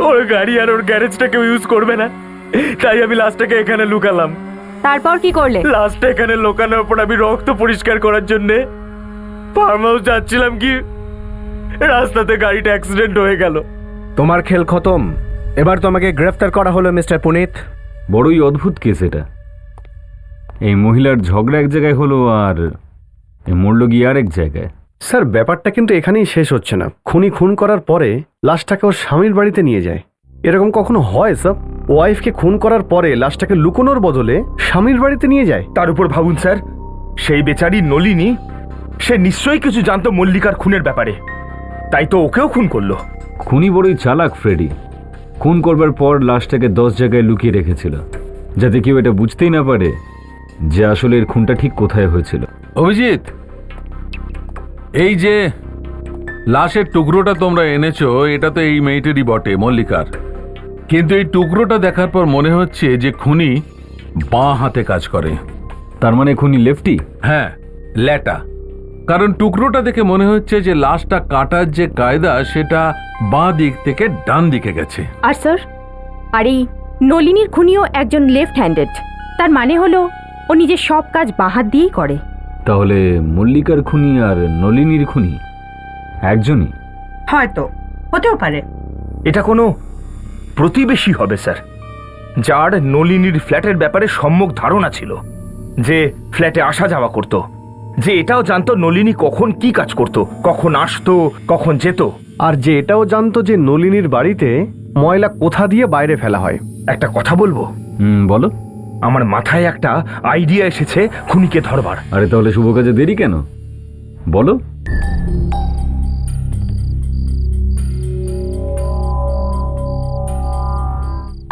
ওর গাড়ি আর ওর গ্যারেজটা কেউ ইউজ করবে না, তাই আমি লাশটাকে এখানে লুকালাম। তারপর কি করলে? লাশটা এখানে লুকানোর পর আমি রক্ত পরিষ্কার করার জন্য ফার্ম হাউস যাচ্ছিলাম, কি রাস্তাতে গাড়িটা অ্যাক্সিডেন্ট হয়ে গেল। তোমার খেল খতম, এবার তোমাকে গ্রেফতার করা হলো মিস্টার পুনিত। বড়ই অদ্ভুত কেস এটা। এই মহিলার ঝগড়া এক জায়গায় হলো, আর এই মরল গিয়ে আরেক জায়গায়। স্যার, ব্যাপারটা কিন্তু এখানেই শেষ হচ্ছে না। খুনি খুন করার পরে লাশটাকে ওর স্বামীর বাড়িতে নিয়ে যায়, এরকম কখনো হয় স্যার? ওয়াইফকে খুন করার পরে লাশটাকে লুকোনোর বদলে স্বামীর বাড়িতে নিয়ে যায়। তার উপর ভাবুন স্যার, সেই বেচারি নলিনী, সে নিশ্চয়ই কিছু জানতো মল্লিকার খুনের ব্যাপারে, তাই তো ওকেও খুন করলো। খুনি বড়ই চালাক ফ্রেডি। খুন করবার পর লাশটাকে 10 জায়গায় লুকিয়ে রেখেছিল, যাতে কেউ এটা বুঝতেই না পারে যে আসলে এর খুনটা ঠিক কোথায় হয়েছিল। অভিজিৎ, এই যে লাশের টুকরোটা তোমরা এনেছো, এটা তো এই মেয়েটেরই বটে, মল্লিকার, কিন্তু এই টুকরোটা দেখার পর মনে হচ্ছে যে খুনি বাঁ হাতে কাজ করে। তার মানে খুনি লেফটি? হ্যাঁ, ল্যাটা। কারণ টুকরোটা দেখে মনে হচ্ছে যে লাশটা কাটার যে কায়দা সেটা বাঁ দিক থেকে ডান দিকে গেছে। আর স্যার, আর এই নলিনীর খুনিও একজন লেফট হ্যান্ডেড, তার মানে হলো ও নিজের সব কাজ বাঁ হাত দিয়েই করে। তাহলে মল্লিকার খুনি আর নলিনীর খুনি একজনই? হয়তো, হতেও পারে। এটা কোনো প্রতিবেশী হবে স্যার, যার নলিনীর ফ্ল্যাটের ব্যাপারে সম্যক ধারণা ছিল, যে ফ্ল্যাটে আসা যাওয়া করত, যে এটাও জানতো নলিনী কখন কি কাজ করত, কখন আসতো, কখন যেত, আর যে এটাও জানতো যে নলিনীর বাড়িতে ময়লা কোথা দিয়ে বাইরে ফেলা হয়। একটা কথা বলবো? বলো। আমার মাথায় একটা আইডিয়া এসেছে খুনিকে ধরবার। আরে তাহলে শুভ কাজে দেরি কেন, বলো।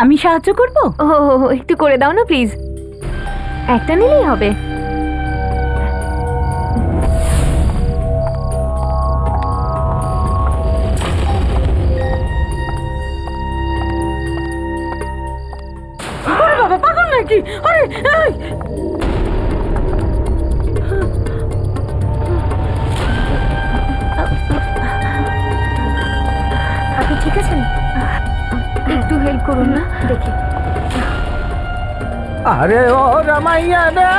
আমি সাহায্য করব? ও, একটু করে দাও না প্লিজ। একটা নিলেই হবে। আরে বাবা, পাগল নাকি? আরে এই! আপনি ঠিক আছেন? একটু হেল্প করুন না, দেখি। আরে ও রামাইয়া রে,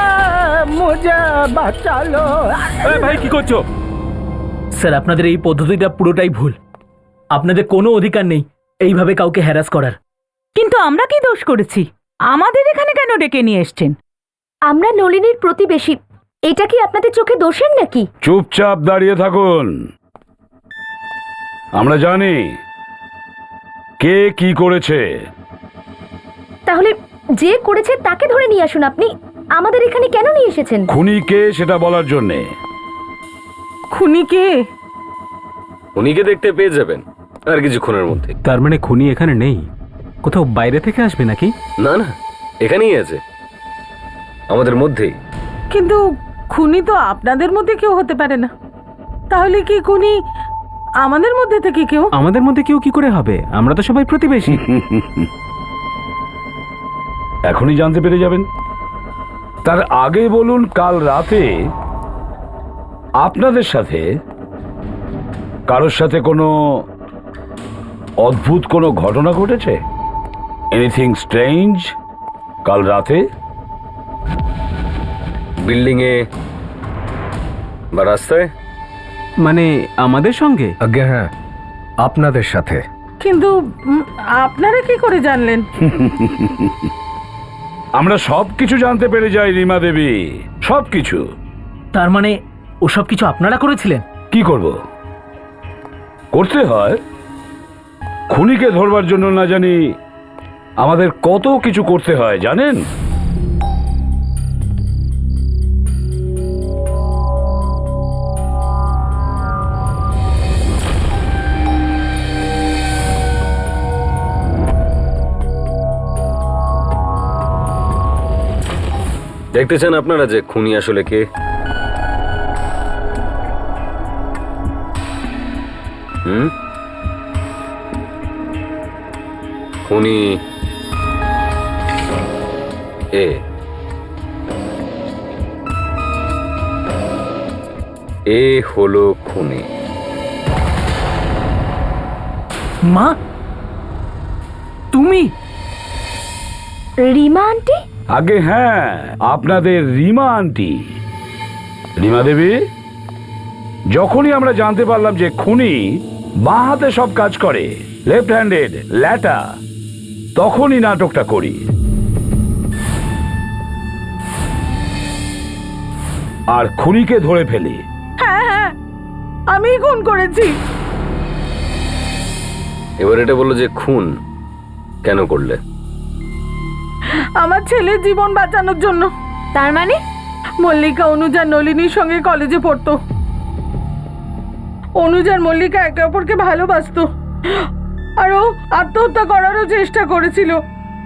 মুঝে বাঁচালো। ভাই কি করছো? স্যার, আপনাদের এই পদ্ধতিটা পুরোটাই ভুল। আপনাদের কোনো অধিকার নেই এইভাবে কাউকে হ্যারাস করার। কিন্তু আমরা কি দোষ করেছি? আমাদের এখানে কেন ডেকে নিয়ে এসছেন? আমরা নলিনীর প্রতিবেশী, এটা কি আপনাদের চোখে দোষের নাকি? চুপচাপ দাঁড়িয়ে থাকুন। আমরা জানি কে কি করেছে। তাহলে যে করেছে তাকে ধরে নিয়ে আসুন। আপনি আমাদের এখানে কেন নিয়ে এসেছেন? খুনি কে সেটা বলার জন্যে। খুনি কে? খুনিকে দেখতে পেয়ে যাবেন আর কিছুক্ষণের মধ্যে। তার মানে খুনি এখানে নেই, কোথাও বাইরে থেকে আসবে নাকি? না না, এখানেই আছে, আমাদের মধ্যেই। কিন্তু খুনি তো আপনাদের মধ্যে কেউ হতে পারে না। তাহলে কি খুনি আমাদের মধ্যে থেকে কেউ? আমাদের মধ্যে কেউ কি করে হবে? আমরা তো সবাই প্রতিবেশী। এখনই জানতে পেরে যাবেন। তার আগে বলুন, কাল রাতে আপনাদের সাথে কারোর সাথে কোনো অদ্ভুত কোনো ঘটনা ঘটেছে? এনিথিং স্ট্রেঞ্জ কাল রাতে? বিল্ডিংয়ে বা রাস্তায়? মানে আমাদের সঙ্গে? আজ্ঞে হ্যাঁ, আপনাদের সাথে। কিন্তু আপনারা কি করে জানলেন? আমরা সব কিছু জানতে পেরে যাই রিমা দেবী, সব কিছু। তার মানে ওসব কিছু আপনারা করেছিলেন? কি করব, করতে হয়। খুনিকে ধরবার জন্য না জানি আমাদের কত কিছু করতে হয় জানেন। দেখতে চান আপনারা যে খুনি আসলে কে? খুনি এ হলো খুনি। মা, তুমি? রিমা আন্টি? আগে হ্যাঁ, আপনাদের রিমা আন্টি। রিমা দেবী, যখনই আমরা জানতে পারলাম যে খুনি বাঁ হাতে সব কাজ করে, লেফট হ্যান্ডেড ল্যাটা, তখনই নাটকটা করি। আর খুনিকে ধরে ফেলি। হ্যাঁ হ্যাঁ, আমি খুন করেছি। এবার এটা বললো যে খুন কেন করলে? আমার ছেলের জীবন বাঁচানোর জন্য। তার মানে? মল্লিকা অনুজ আর নলিনীর সঙ্গে কলেজে পড়তো। অনুজ আর মল্লিকা একে অপরকে ভালোবাসতো, আর ও আত্মহত্যা করারও চেষ্টা করেছিল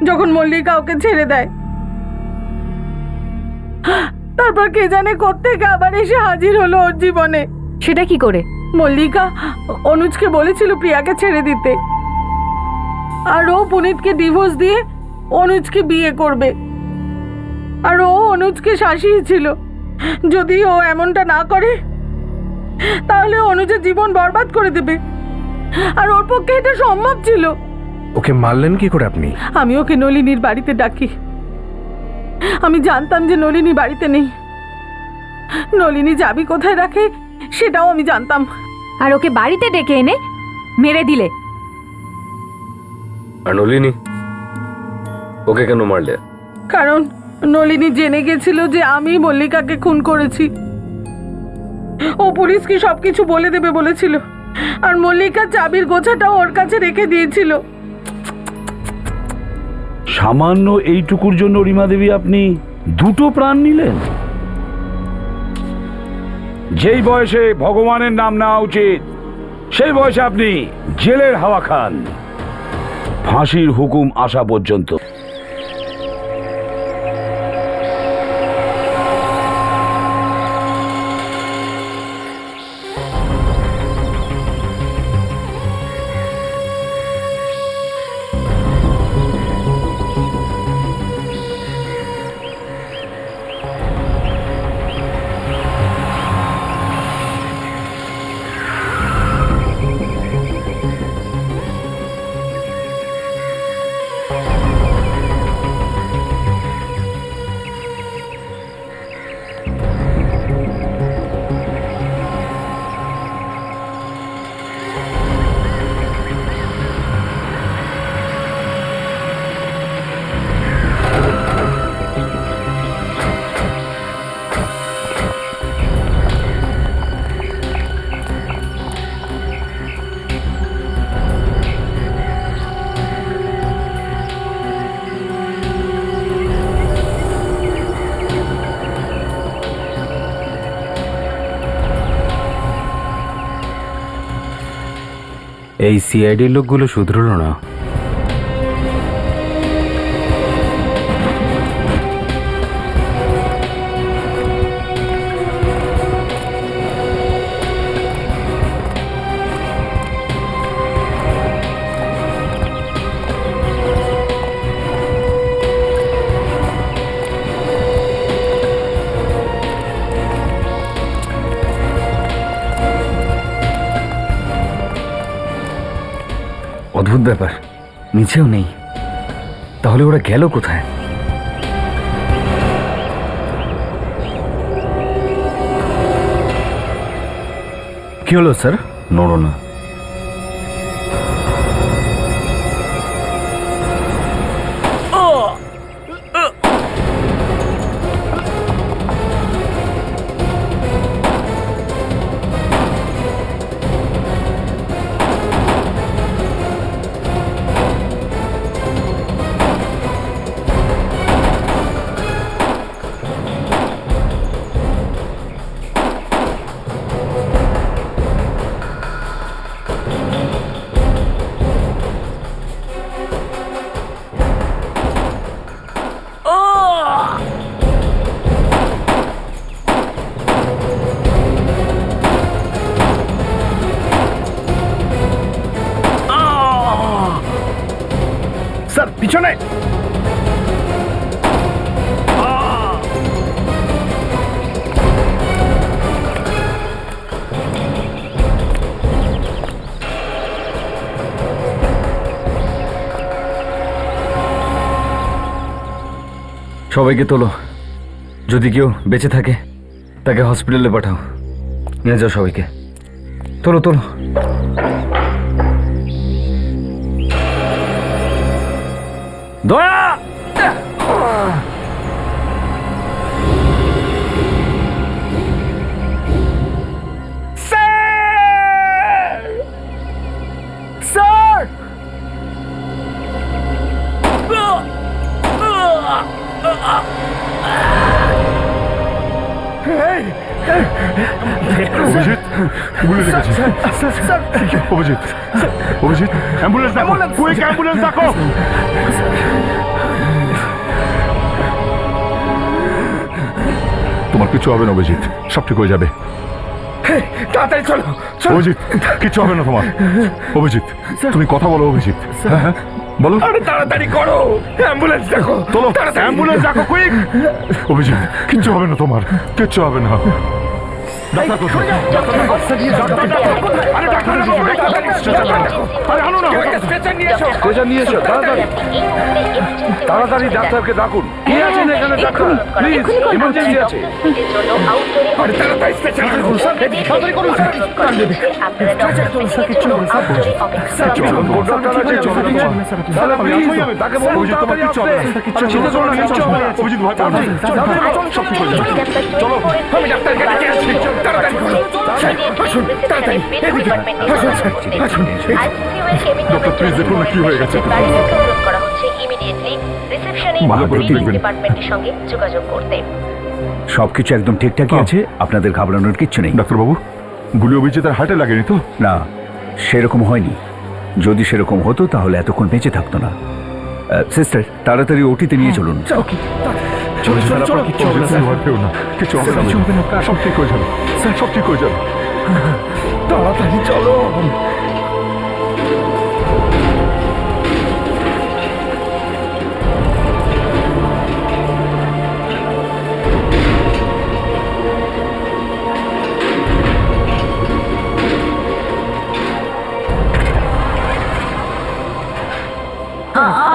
যখন মল্লিকা ওকে ছেড়ে দেয়। তারপর কে জানে কোত্থেকে আবার এসে হাজির হলো ওর জীবনে। সেটা কি করে? মল্লিকা অনুজকে বলেছিল প্রিয়াকে ছেড়ে দিতে, আর ও পুনিতকে ডিভোর্স দিয়ে অনুজকে বিয়ে করবে। আর ও অনুজকে শাসিয়েছিল যদি ও এমনটা না করে তাহলে অনুজের জীবন বরবাদ করে দেবে, আর ওর পক্ষে এটা সম্ভব ছিল। ওকে মারলেন কি করে আপনি? আমি ওকে নলিনীর বাড়িতে ডাকি। আমি জানতাম যে নলিনী বাড়িতে নেই। নলিনী চাবি কোথায় রাখে সেটাও আমি জানতাম। আর ওকে বাড়িতে ডেকে এনে মেরে দিলে? আর নলিনী, ওকে কেন মারলে? কারণ নলিনী জেনে গেছিল যে আমি মল্লিকাকে খুন করেছি। ও পুলিশকে সবকিছু বলে দেবে বলেছিল, আর মল্লিকা চাবির গোছাটাও ওর কাছে রেখে দিয়েছিল। সামান্য এইটুকুর জন্য রিমা দেবী আপনি দুটো প্রাণ নিলেন? যেই বয়সে ভগবানের নাম নেওয়া উচিত সেই বয়সে আপনি জেলের হাওয়া খান, ফাঁসির হুকুম আসা পর্যন্ত। এই সিআইডির লোকগুলো শুধরলো না। অদ্ভুত ব্যাপার, নিচেও নেই। তাহলে ওরা গেল কোথায়? কি হলো স্যার? নড়ো না। স্যার পিছনে! সবাইকে তোলো। যদি কেউ বেঁচে থাকে তাকে হসপিটালে পাঠাও। নিয়ে যাও সবাইকে। তোলো তোলো। দয়া! অভিজিৎ, গুলি লেগেছে। অভিজিৎ, অভিজিৎ, অ্যাম্বুলেন্স ডাকো, কুইক অ্যাম্বুলেন্স ডাকো। তোমার কিছু হবে না অভিজিৎ, সব ঠিক হয়ে যাবে। তাড়াতাড়ি চলো। অভিজিৎ, কিছু হবে না তোমার। অভিজিৎ, তুমি কথা বলো অভিজিৎ। হ্যাঁ হ্যাঁ বলো। আরে তাড়াতাড়ি করো, অ্যাম্বুলেন্স দেখো। তোলো, অ্যাম্বুলেন্স ডাকো কুইক। অভিজিৎ, কিচ্ছু হবে না তোমার, কিচ্ছু হবে না। ডাক্তার কোথায়? আরে ডাক্তার ডাকো, আরে আনো না। স্ট্রেচার নিয়ে এসো। স্টেশন নিয়ে এসো তাড়াতাড়ি, তাড়াতাড়ি ডাক্তারকে ডাকুন। কে আছেন এখানে ডাক্তার? প্লিজ, ইমার্জেন্সি আছে। আরে তাড়াতাড়ি স্ট্রেচার করুন স্যার, তাড়াতাড়ি করুন স্যার। চলুন, কোন ডাক্তার আছে? চলুন, তাহলে please, তাকে বলুন তাড়াতাড়ি আসতে। চিন্তা করো না, কিচ্ছু হবে না। অভিজিৎ ভয় পাও না, সব ঠিক হয়ে যাবে। চলো, আমি ডাক্তারকে ডেকে আসছি। তাড়াতাড়ি করুন। আসুন, তাড়াতাড়ি এদিকে। আসুন, আসুন। ডক্টর প্লিজ দেখুন না কি হয়ে গেছে। ভালো করে দেখবেন। সবকিছু একদম ঠিকঠাকই আছে, আপনাদের ঘাবড়ানোর কিচ্ছু নেই। ডাক্তারবাবু, গুলি অভিজিতের হার্টে লাগেনি তো? না, সেরকম হয়নি। যদি সেরকম হতো তাহলে এতক্ষণ বেঁচে থাকতো না। সিস্টার, তাড়াতাড়ি ওটিতে নিয়ে চলুন। চলো চলো চলো, কিচ্ছু হবে না, ভয় পেও না, কিছু হবে না, সব ঠিক হয়ে যাবে স্যার, সব ঠিক হয়ে যাবে। তাড়াতাড়ি চলো।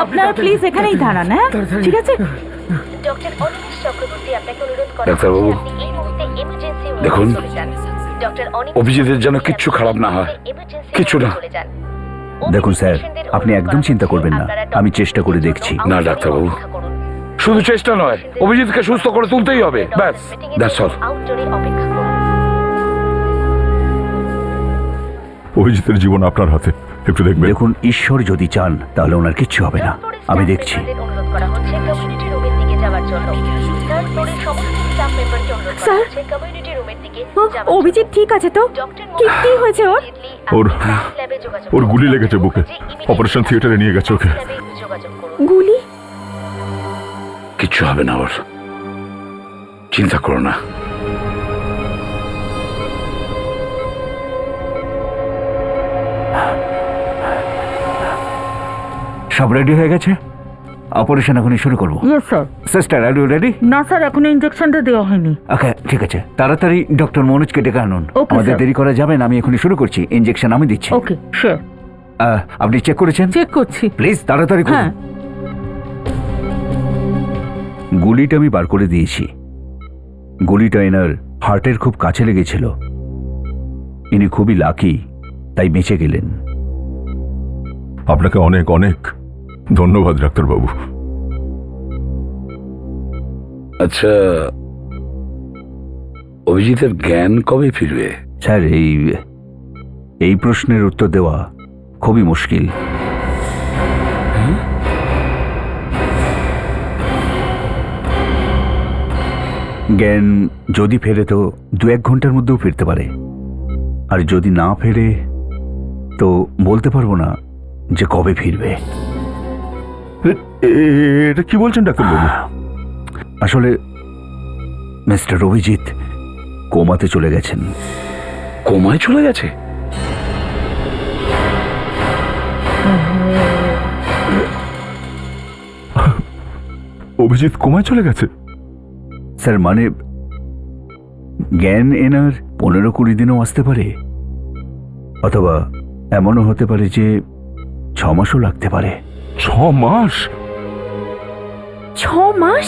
আপনারা প্লিজ এখানেই দাঁড়ান। হ্যাঁ ঠিক আছে। ডাক্তারবাবু, দেখুন, অভিজিতের যেন কিচ্ছু খারাপ না হয়, কিছু না। দেখুন স্যার, আপনি একদম চিন্তা করবেন না, আমি চেষ্টা করে দেখছি। না ডাক্তারবাবু, শুধু চেষ্টা নয়, অভিজিৎকে সুস্থ করে তুলতেই হবে, ব্যাস, দ্যাটস অল। অভিজিতের জীবন আপনার হাতে, একটু দেখবেন। দেখুন, ঈশ্বর যদি চান তাহলে ওনার কিচ্ছু হবে না, আমি দেখছি। স্যার, অভিজিৎ ঠিক আছে তো? কি কি হয়েছে ওর? ওর গুলি লেগেছে বুকে, অপারেশন থিয়েটারে নিয়ে গেছে ওকে। গুলি? কিচ্ছু হবে না ওর, চিন্তা করো না। সব রেডি হয়ে গেছে, অপারেশন এখনই শুরু করবো। Yes sir. Sister, are you ready? না স্যার, এখনো ইনজেকশনটা দেওয়া হয়নি। ওকে, ঠিক আছে, তাড়াতাড়ি ডক্টর মনোজকে ডেকে আনুন। Okay, আমাদের sir. দেরি করা যাবে না, আমি এখনই শুরু করছি, ইনজেকশন আমি দিচ্ছি। Okay sure. আপনি চেক করেছেন? চেক করছি। প্লিজ তাড়াতাড়ি করুন। হ্যাঁ। গুলিটা আমি বার করে দিয়েছি। গুলিটা এনার হার্টের খুব কাছে লেগেছিল। ইনি খুবই লাকি, তাই বেঁচে গেলেন। আপনাকে অনেক অনেক ধন্যবাদ ডাক্তারবাবু। আচ্ছা, অভিজিতের জ্ঞান কবে ফিরবে? স্যার, এই প্রশ্নের উত্তর দেওয়া খুবই মুশকিল। জ্ঞান যদি ফেরে তো 2-1 ঘন্টার মধ্যেও ফিরতে পারে, আর যদি না ফেরে তো বলতে পারবো না যে কবে ফিরবে। এটা কি বলছেন ডাক্তারবাবু? আসলে মিস্টার অভিজিৎ কোমাতে চলে গেছেন। কোমায় চলে গেছে? অভিজিৎ কোমায় চলে গেছে? স্যার, মানে জ্ঞান এনার 15-20 দিনও আসতে পারে, অথবা এমনও হতে পারে যে 6 মাসও লাগতে পারে। 6 মাস? 6 মাস?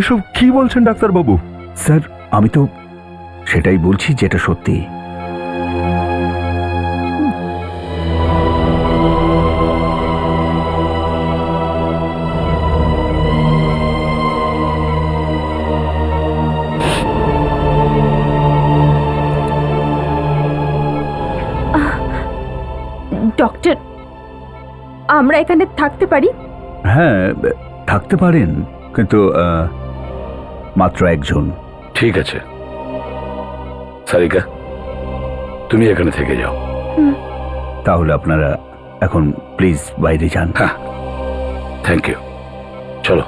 এসব কি বলছেন ডাক্তারবাবু? স্যার, আমি তো সেটাই বলছি যেটা সত্যি। ডক্টর, আমরা এখানে থাকতে পারি? হ্যাঁ, থাকতে পারেন, কিন্তু মাত্র একজন। ঠিক আছে সারিকা, তুমি এখানে থেকে যাও। তাহলে আপনারা এখন প্লিজ বাইরে যান। হ্যাঁ, থ্যাংক ইউ। চলো।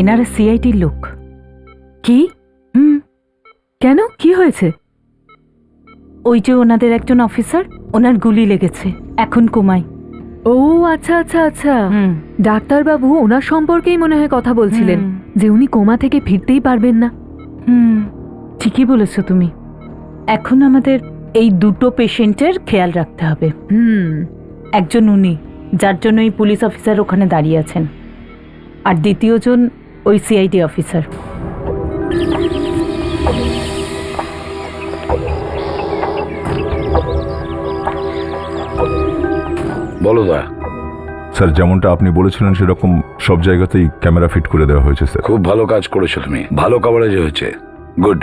এনারা সিআইডির লোক। কি? কেন, কি হয়েছে? ওই যে ওনাদের একজন অফিসার, ওনার গুলি লেগেছে, এখন কোমায়। ও আচ্ছা আচ্ছা আচ্ছা, ডাক্তারবাবু ওনার সম্পর্কেই মনে হয় কথা বলছিলেন, যে উনি কোমা থেকে ফিরতেই পারবেন না। ঠিকই বলেছো তুমি। এখন আমাদের এই দুটো পেশেন্টের খেয়াল রাখতে হবে। একজন উনি, যার জন্য এই পুলিশ অফিসার ওখানে দাঁড়িয়ে আছেন, আর দ্বিতীয়জন ওই সিআইডি অফিসার। বলো দা। স্যার, যেমনটা আপনি বলেছিলেন সেরকম সব জায়গাতেই ক্যামেরা ফিট করে দেওয়া হয়েছে স্যার। খুব ভালো কাজ করেছো তুমি, ভালো কভারেজ হয়েছে, গুড।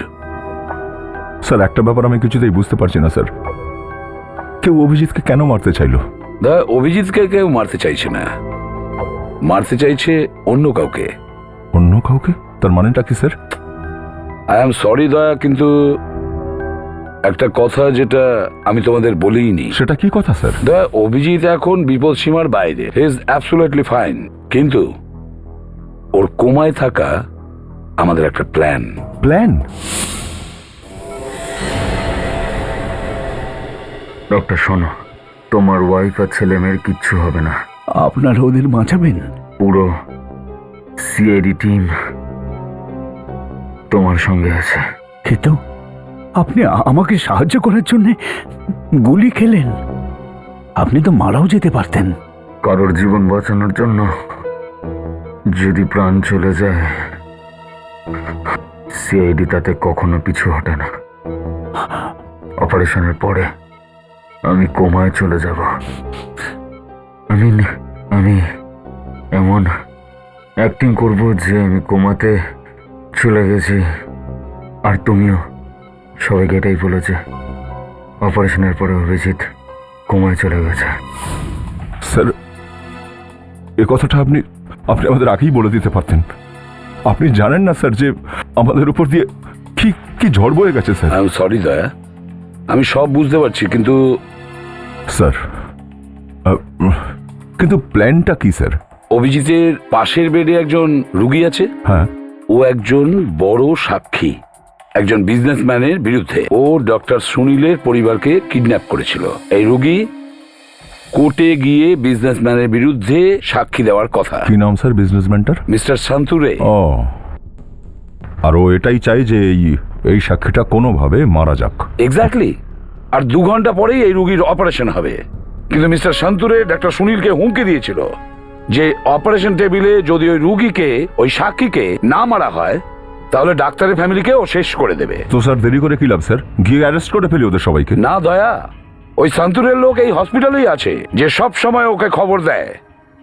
স্যার, একটা ব্যাপার আমি কিছুতেই বুঝতে পারছি না স্যার, কেউ অভিজিৎকে কেন মারতে চাইলো? দা, অভিজিৎকে কেউ মারতে চাইছে না, মারতে চাইছে অন্য কাউকে। অন্য কাউকে? তার মানেটা কি স্যার? আই এম সরি দয়া, কিন্তু একটা কথা যেটা আমি তোমাদের বলিনি। সেটা কি কথা স্যার? দয়া, অভিজিৎ এখন বিপদ সীমার বাইরে, হি ইজ অ্যাবসলিউটলি ফাইন, কিন্তু ওর কোমায় থাকা আমাদের একটা প্ল্যান। প্ল্যান? ডক্টর শোনো, তোমার ওয়াইফ আর ছেলে মেয়ের কিচ্ছু হবে না। আপনারা ওদের বাঁচাবেন? পুরো সিআইডি টিম তোমার সঙ্গে আছে। কিন্তু আপনি আমাকে সাহায্য করার জন্য গুলি খেলেন, আপনি তো মারাও যেতে পারতেন। কারোর জীবন বাঁচানোর জন্য যদি প্রাণ চলে যায়, সিআইডি তাতে কখনো পিছু হটে না। অপারেশনের পরে আমি কোমায় চলে যাব। আমি এমন অ্যাক্টিং করব যে আমি কোমাতে চলে গেছি, আর তুমিও সবাইকে এটাই বলেছে অপারেশনের পরে অভিজিৎ কোমায় চলে গেছে। স্যার, এ কথাটা আপনি আমাদের আগেই বলে দিতে পারতেন। আপনি জানেন না স্যার যে আমাদের উপর দিয়ে কি ঝড় বয়ে গেছে স্যার। আই এম সরি দয়া, আমি সব বুঝতে পারছি, কিন্তু স্যার কিন্তু প্ল্যানটা কি স্যার? অভিজিতের পাশের বেডে একজন রুগী আছে। হ্যাঁ, ও একজন বড় সাক্ষী, একজন বিজনেসম্যানের বিরুদ্ধে। ও ডক্টর সুনীলের পরিবারকে কিডন্যাপ করেছিল। এই রুগী কোর্টে গিয়ে বিজনেসম্যানের বিরুদ্ধে সাক্ষী দেওয়ার কথা। কি নাম স্যার বিজনেসম্যানটার? মিস্টার শান্তুরে। ও, আর ও এটাই চাই যে এই সাক্ষীটা কোনোভাবে মারা যাক। এক্স্যাক্টলি। আর 2 ঘন্টা পরেই এই রুগীর অপারেশন হবে। কিন্তু মিস্টার শান্তুরে ডক্টর সুনীলকে হুমকি দিয়েছিল যে অপারেশন টেবিলে যদি ওই রুগীকে, ওই সাক্ষীকে না মারা হয় তাহলে ডাক্তারের ফ্যামিলিকে ও শেষ করে দেবে। তো স্যার দেরি করে কি লাভ স্যার? গিয়ে অ্যারেস্ট করে ফেলি ওদের সবাইকে। না দয়া, ওই শান্তুরের লোক এই হসপিটালেই আছে যে সব সময় ওকে খবর দেয়।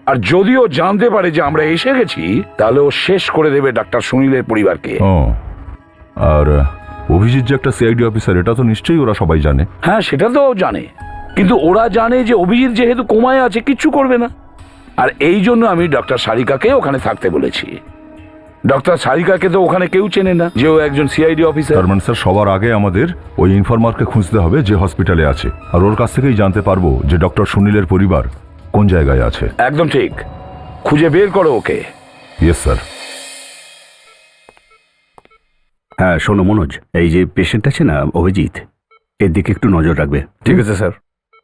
আর যদিও জানতে পারে যে আমরা এসে গেছি তাহলে ও শেষ করে দেবে ডাক্তার সুনীলের পরিবারকে। ও, আর অভিজিৎ যে একটা সিআইডি অফিসার, এটা তো নিশ্চয়ই ওরা সবাই জানে। হ্যাঁ, সেটা তো জানে, কিন্তু ওরা জানে যে অভিজিৎ যেহেতু কোমায় আছে কিচ্ছু করবে না। আর এই জন্য আমি ডক্টর সারিকাকে ওখানে থাকতে বলেছি। ডক্টর সারিকাকে তো ওখানে কেউ চেনে না যে ও একজন সিআইডি অফিসার। তার মানে স্যার সবার আগে আমাদের ওই ইনফরমারকে খুঁজতে হবে যে হসপিটালে আছে, আর ওর কাছ থেকেই জানতে পারবো যে ডক্টর সুনীলের পরিবার কোন জায়গায় আছে। একদম ঠিক, খুঁজে বের করো ওকে। Yes sir. হ্যাঁ শোনো মনোজ, এই যে পেশেন্ট আছে না অভিজিৎ, এর দিকে একটু নজর রাখবে। ঠিক আছে স্যার।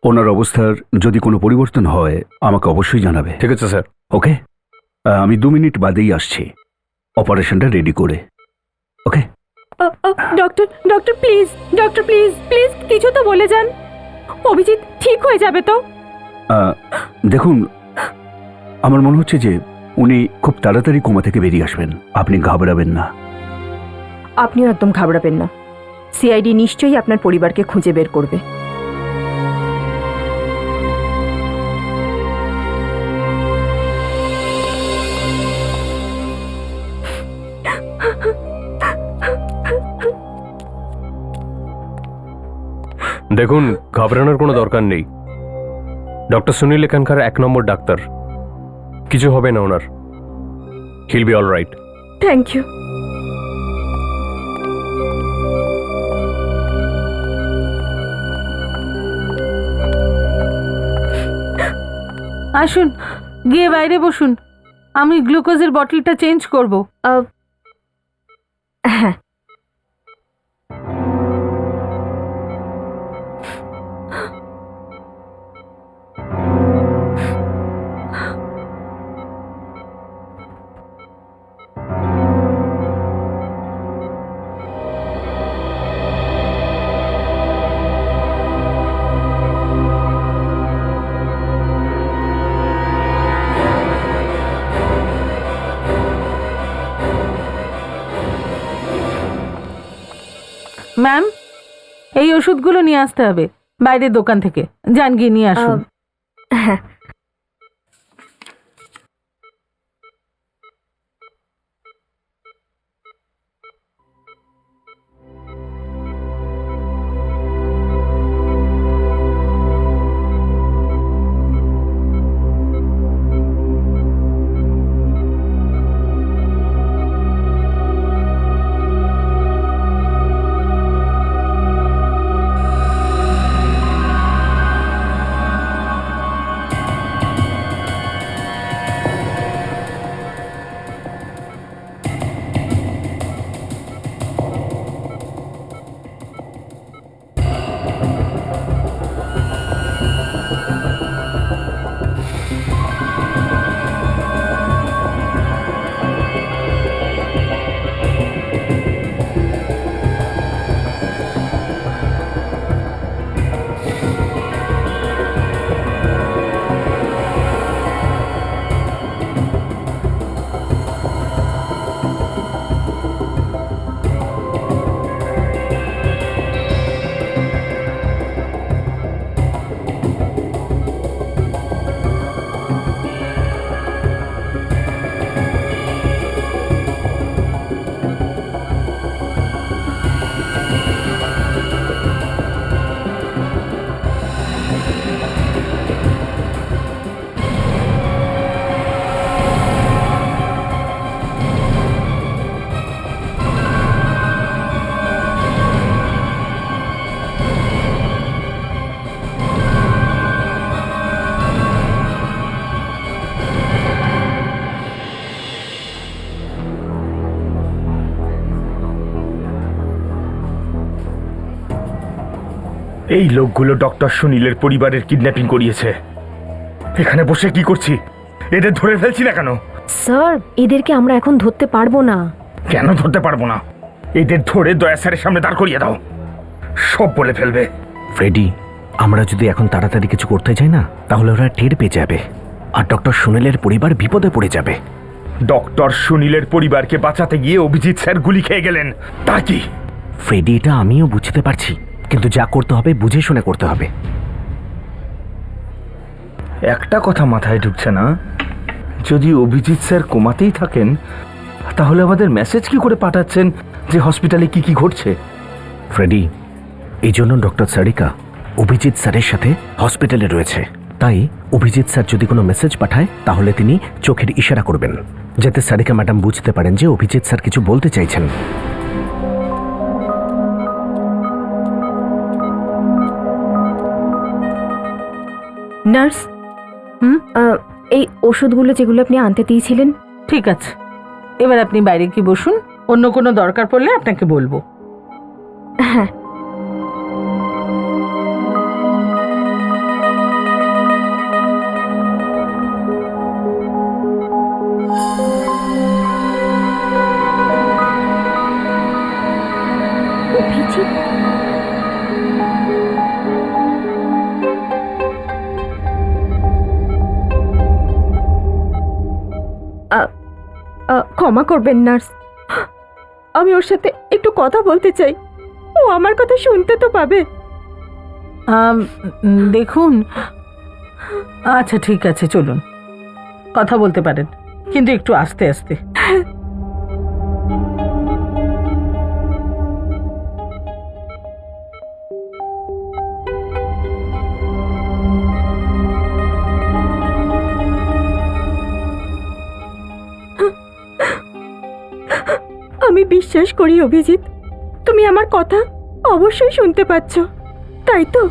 ওনার অবস্থার যদি কোনো পরিবর্তন হয় আমাকে অবশ্যই জানাবে। ঠিক আছে স্যার। ওকে, আমি 2 মিনিট বাদেই আসছি অপারেশনটা রেডি করে। Okay. Doctor, doctor please, doctor please please কিছু তো বলে যান। অভিজিৎ ঠিক হয়ে যাবে তো? দেখুন, আমার মনে হচ্ছে যে উনি খুব তাড়াতাড়ি কোমা থেকে বেরিয়ে আসবেন। আপনি ঘাবড়াবেন না। আপনিও একদম ঘাবড়াবেন না। সিআইডি নিশ্চয়ই আপনার পরিবারকে খুঁজে বের করবে। দেখুন, ঘাবড়ানোর কোনো দরকার নেই। ডক্টর সুনীল এখানকার 1 নম্বর ডাক্তার, কিছু হবে না ওনার। He'll be all right. Thank you. আসুন, গিয়ে বাইরে বসুন, আমি গ্লুকোজের বটলটা চেঞ্জ করব। হ্যাঁ। ম্যাম, এই ওষুধগুলো নিয়ে আসতে হবে বাইরের দোকান থেকে। যান, গিয়ে নিয়ে আসুন। হ্যাঁ। এই লোকগুলো ডক্টর সুনীলের পরিবারের কিডন্যাপিং করিয়েছে। এখানে বসে কি করছি? এদের ধরে ফেলছি না কেন? স্যার এদেরকে আমরা এখন ধরতে পারবো না। কেন ধরতে পারবো না? এদের ধরে দয়া স্যারের সামনে দাঁড় করিয়ে দাও, সব বলে ফেলবে। ফ্রেডি, আমরা যদি এখন তাড়াতাড়ি কিছু করতে চাই না, তাহলে ওরা টের পেয়ে যাবে আর ডক্টর সুনীলের পরিবার বিপদে পড়ে যাবে। ডক্টর সুনীলের পরিবারকে বাঁচাতে গিয়ে অভিজিৎ স্যার গুলি খেয়ে গেলেন, তা কি? ফ্রেডি, এটা আমিও বুঝতে পারছি, কিন্তু যা করতে হবে বুঝে শুনে করতে হবে। একটা কথা মাথায় ঢুকছে না, যদি অভিজিৎ স্যার কোমাতেই থাকেন, তাহলে আমাদের মেসেজ কি করে পাঠাচ্ছেন যে হসপিটালে কি কি ঘটছে? ফ্রেডি, এই জন্য ডক্টর সারিকা অভিজিৎ স্যারের সাথে হসপিটালে রয়েছে। তাই অভিজিৎ স্যার যদি কোনো মেসেজ পাঠায়, তাহলে তিনি চোখের ইশারা করবেন, যাতে সারিকা ম্যাডাম বুঝতে পারেন যে অভিজিৎ স্যার কিছু বলতে চাইছেন। নার্স, এই ওষুধগুলো যেগুলো আপনি আনতে দিয়েছিলেন। ঠিক আছে, এবার আপনি বাইরে কি বসুন, অন্য কোনো দরকার পড়লে আপনাকে বলবো। হ্যাঁ। অভিজিৎ, ক্ষমা করবেন নার্স, আমি ওর সাথে একটু কথা বলতে চাই। ও আমার কথা শুনতে তো পাবে। দেখুন, আচ্ছা ঠিক আছে, চলুন, কথা বলতে পারেন, কিন্তু একটু আস্তে আস্তে। আমি বিশ্বাস করি অভিজিৎ, তুমি আমার কথা অবশ্যই শুনতে পাচ্ছ, তাই তো?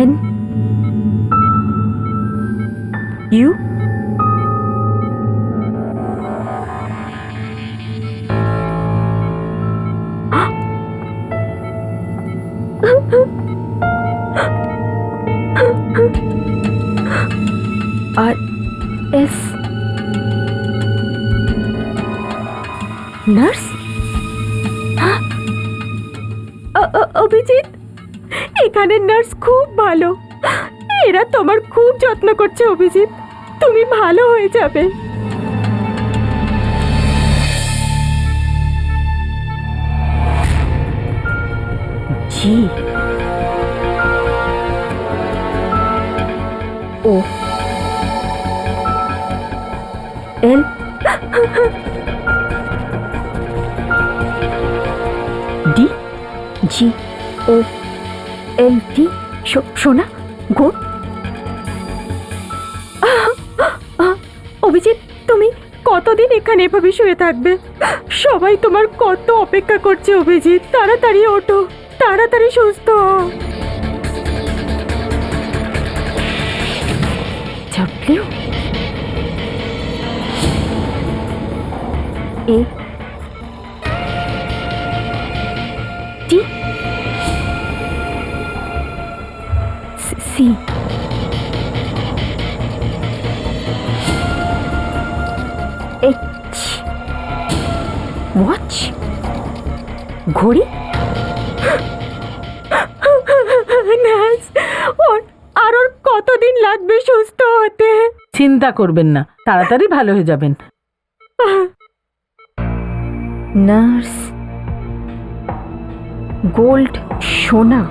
N U R S nurse. Abhijit, এখানের নার্স খুব ভালো, এরা তোমার খুব যত্ন করছে অভিজিৎ, তুমি ভালো হয়ে যাবে। জি ও এল ডি জি ও এল টি। সোনা গো। অভিজিৎ, তুমি কতদিন এখানে এভাবে শুয়ে থাকবে? সবাই তোমার কত অপেক্ষা করছে অভিজিৎ, তাড়াতাড়ি ওঠো, তাড়াতাড়ি সুস্থ হও। চাপলেও এ টি সি এইচ ওয়াচ ঘড়ি। নার্স, আর ওর কতদিন লাগবে সুস্থ হতে? চিন্তা করবেন না, তাড়াতাড়ি ভালো হয়ে যাবেন। নার্স, গোল্ড, সোনা,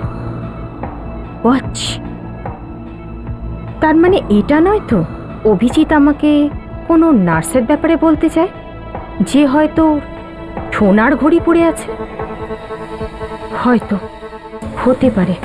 ওয়াচ, তার মানে এটা নয় তো অভিজিৎ আমাকে কোনো নার্সের ব্যাপারে বলতে চায়, যে হয়তো সোনার ঘড়ি পরে আছে? হয়তো, হতে পারে।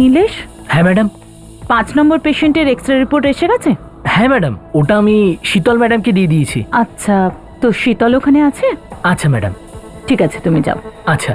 নীলেশ, হ্যাঁ ম্যাডাম। 5 নম্বর পেশেন্টের এক্সরে রিপোর্ট এসে গেছে? হ্যাঁ ম্যাডাম, ওটা আমি শীতল ম্যাডামকে দিয়ে দিয়েছি। আচ্ছা, তো শীতল ওখানে আছে? আচ্ছা ম্যাডাম। ঠিক আছে, তুমি যাও। আচ্ছা।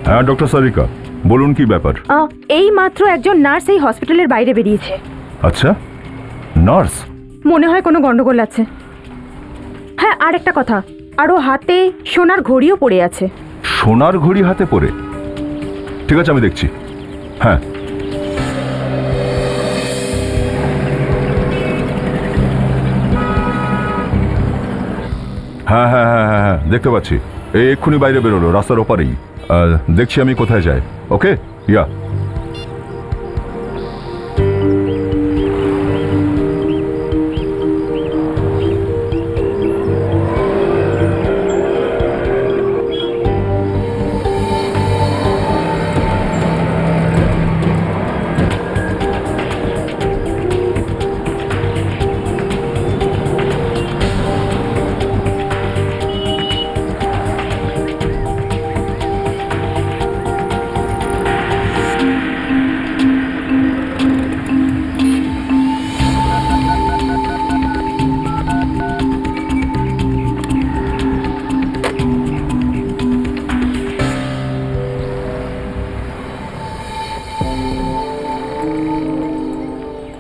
হ্যাঁ ডক্টর সারিকা, বলুন কি ব্যাপার? এই মাত্র একজন নার্স এই হসপিটালের বাইরে বেরিয়েছে। আচ্ছা, নার্স? মনে হয় কোনো গন্ডগোল আছে। হ্যাঁ, আর একটা কথা, আরও হাতে সোনার ঘড়িও পড়ে আছে। সোনার ঘড়ি হাতে পরে? ঠিক আছে, আমি দেখছি। হ্যাঁ হ্যাঁ হ্যাঁ হ্যাঁ হ্যাঁ হ্যাঁ দেখতে পাচ্ছি। এই এক্ষুনি বাইরে বেরোলো, রাস্তার ওপারেই। দেখছি আমি কোথায় যায়। ওকে, ইয়া।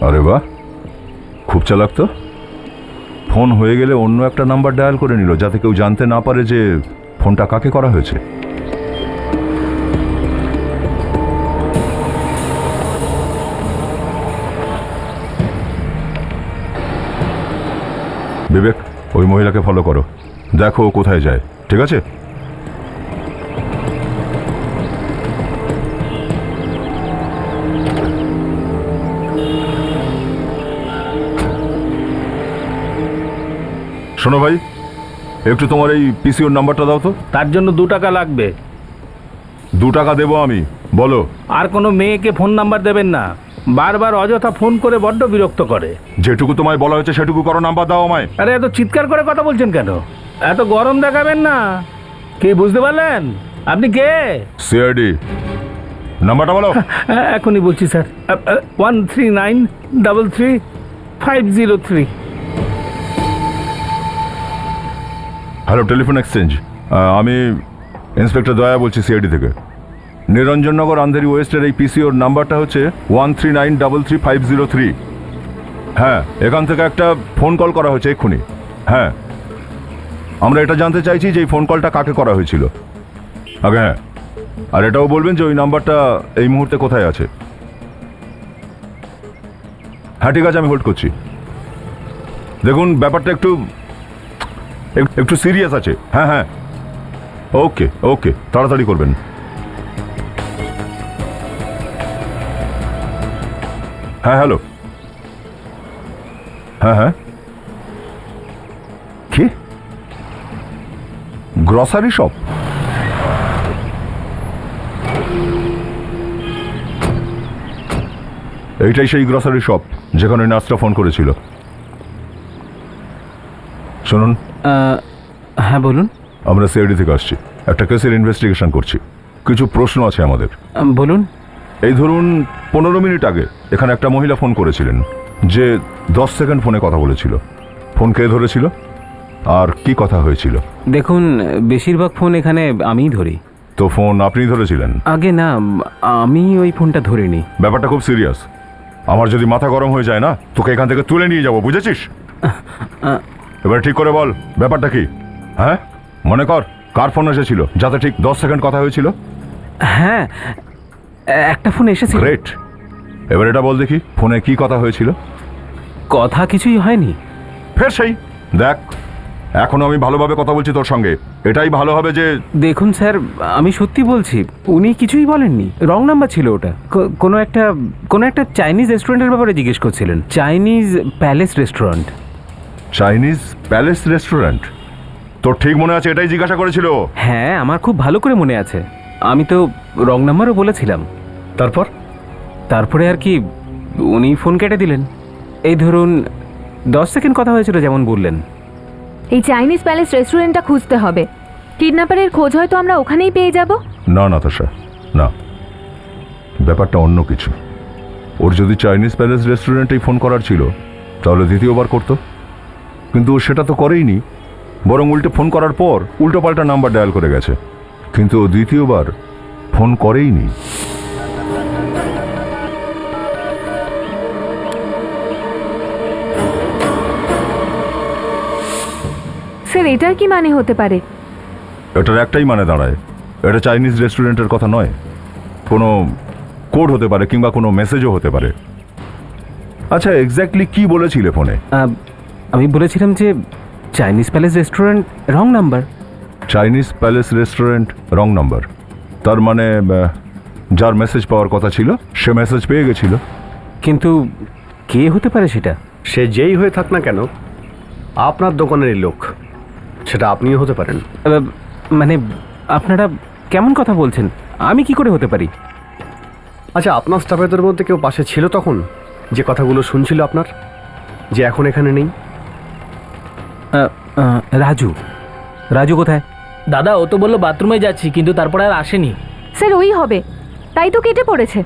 আরে বাহ, খুব চালাক তো। ফোন হয়ে গেলে অন্য একটা নাম্বার ডায়াল করে নিল, যাতে কেউ জানতে না পারে যে ফোনটা কাকে করা হয়েছে। বিবেক, ওই মহিলাকে ফলো করো, দেখো ও কোথায় যায়। ঠিক আছে? শোনো ভাই, একটু তোমার এই পিসিওর নাম্বারটা দাও তো। তার জন্য 2 টাকা লাগবে। 2 টাকা দেবো আমি, বলো। আর কোনো মেয়েকে ফোন নাম্বার দেবেন না, বারবার অযথা ফোন করে বড্ড বিরক্ত করে। যেটুকু তোমায় বলা হয়েছে সেটুকু করো, নাম্বার দাও আমায়। আরে এত চিৎকার করে কথা বলছেন কেন? এত গরম দেখাবেন না। কে বুঝতে পারলেন? আপনি কে? সিআইডি। নাম্বারটা বলো। এখনই বলছি স্যার। 139333503। Hello, telephone exchange. আমি ইন্সপেক্টর দয়া বলছি সিআইডি থেকে। নিরঞ্জননগর আন্ধেরি ওয়েস্টের এই পিসিওর নাম্বারটা হচ্ছে 139333503। হ্যাঁ, এখান থেকে একটা ফোন কল করা হয়েছে এক্ষুনি। হ্যাঁ, আমরা এটা জানতে চাইছি যে এই ফোন কলটা কাকে করা হয়েছিল আগে। হ্যাঁ, আর এটাও বলবেন যে ওই নাম্বারটা এই মুহূর্তে কোথায় আছে। হ্যাঁ ঠিক আছে, আমি হোল্ড করছি। দেখুন, ব্যাপারটা একটু সিরিয়াস আছে। হ্যাঁ হ্যাঁ, ওকে ওকে, তাড়াতাড়ি করবেন। হ্যাঁ হ্যালো। হ্যাঁ হ্যাঁ, কি গ্রসারি শপ? এইটাই সেই গ্রসারি শপ যেখানে নার্সটা ফোন করেছিল। শুনুন, হ্যাঁ বলুন। আমরা সিআইডি থেকে আসছি, একটা কেসের ইনভেস্টিগেশন করছি। কিছু প্রশ্ন আছে আমাদের। বলুন। এই ধরুন 15 মিনিট আগে এখানে একটা মহিলা ফোন করেছিলেন, যে 10 সেকেন্ড ফোনে কথা বলেছিল। ফোন কে ধরেছিল আর কি কথা হয়েছিল? দেখুন, বেশিরভাগ ফোন এখানে আমিই ধরি। তো ফোন আপনি ধরেছিলেন? আগে না, আমি ওই ফোনটা ধরিনি। ব্যাপারটা খুব সিরিয়াস। আমার যদি মাথা গরম হয়ে যায় না, তোকে এখান থেকে তুলে নিয়ে যাবো, বুঝেছিস? এবার ঠিক করে বল, ব্যাপারটা কি? হ্যাঁ, মনে কর কার ফোন এসেছিল যাতে ঠিক 10 সেকেন্ড কথা হয়েছিল? হ্যাঁ, একটা ফোন এসেছিল। গ্রেট। এবার এটা বল দেখি, ফোনে কি কথা হয়েছিল? কথা কিছুই হয়নি। ফের সেই দেখ, এখনো আমি ভালোভাবে কথা বলছি তোর সঙ্গে, এটাই ভালো হবে যে... দেখুন স্যার, আমি সত্যি বলছি, উনি কিছুই বলেননি। রং নাম্বার ছিল ওটা। কোনো একটা চাইনিজ রেস্টুরেন্টের ব্যাপারে জিজ্ঞেস করছিলেন। Chinese palace restaurant. Chinese palace restaurant? তোর ঠিক মনে আছে এটাই জিজ্ঞাসা করেছিল? হ্যাঁ, আমার খুব ভালো করে মনে আছে। আমি তো রং নাম্বারও বলেছিলাম। তারপরে আর কি, উনি ফোন কেটে দিলেন। এই ধরুন 10 সেকেন্ড কথা হয়েছিল যেমন বললেন। এই চাইনিজ প্যালেস রেস্টুরেন্টটা খুঁজতে হবে। কিডন্যাপারের খোঁজ হয়তো আমরা ওখানেই পেয়ে যাব। না নাতাশা, না, ব্যাপারটা অন্য কিছু। ওর যদি চাইনিজ প্যালেস রেস্টুরেন্টেই ফোন করার ছিল তাহলে দ্বিতীয়বার করতো, কিন্তু ও সেটা তো করেইনি। বরং উল্টে ফোন করার পর উল্টো পাল্টা নাম্বার ডায়াল করে গেছে, কিন্তু ও দ্বিতীয়বার ফোন করেইনি। স্যার, এটার কি মানে হতে পারে? এটার একটাই মানে দাঁড়ায়, এটা চাইনিজ রেস্টুরেন্টের কথা নয়। কোনো কোড হতে পারে কিংবা কোনো মেসেজও হতে পারে। আচ্ছা, এক্স্যাক্টলি কি বলেছিলে ফোনে? আমি বলেছিলাম যে Chinese palace restaurant wrong number. Chinese palace restaurant wrong number, তার মানে যার মেসেজ পাওয়ার কথা ছিল সে মেসেজ পেয়ে গেছিল। কিন্তু কে হতে পারে সেটা? সে যেই হয়ে থাক না কেন, আপনার দোকানেরই লোক, সেটা আপনিও হতে পারেন। মানে আপনারা কেমন কথা বলছেন? আমি কি করে হতে পারি? আচ্ছা, আপনার স্টাফেদের মধ্যে কেউ পাশে ছিল তখন, যে কথাগুলো শুনছিল আপনার, যে এখন এখানে নেই? রাজু কোথায়? দাদা, ও তো বললো বাথরুমে যাচ্ছি, কিন্তু তারপরে আর আসেনি। স্যার, ওই হবে, তাই তো কেটে পড়েছে।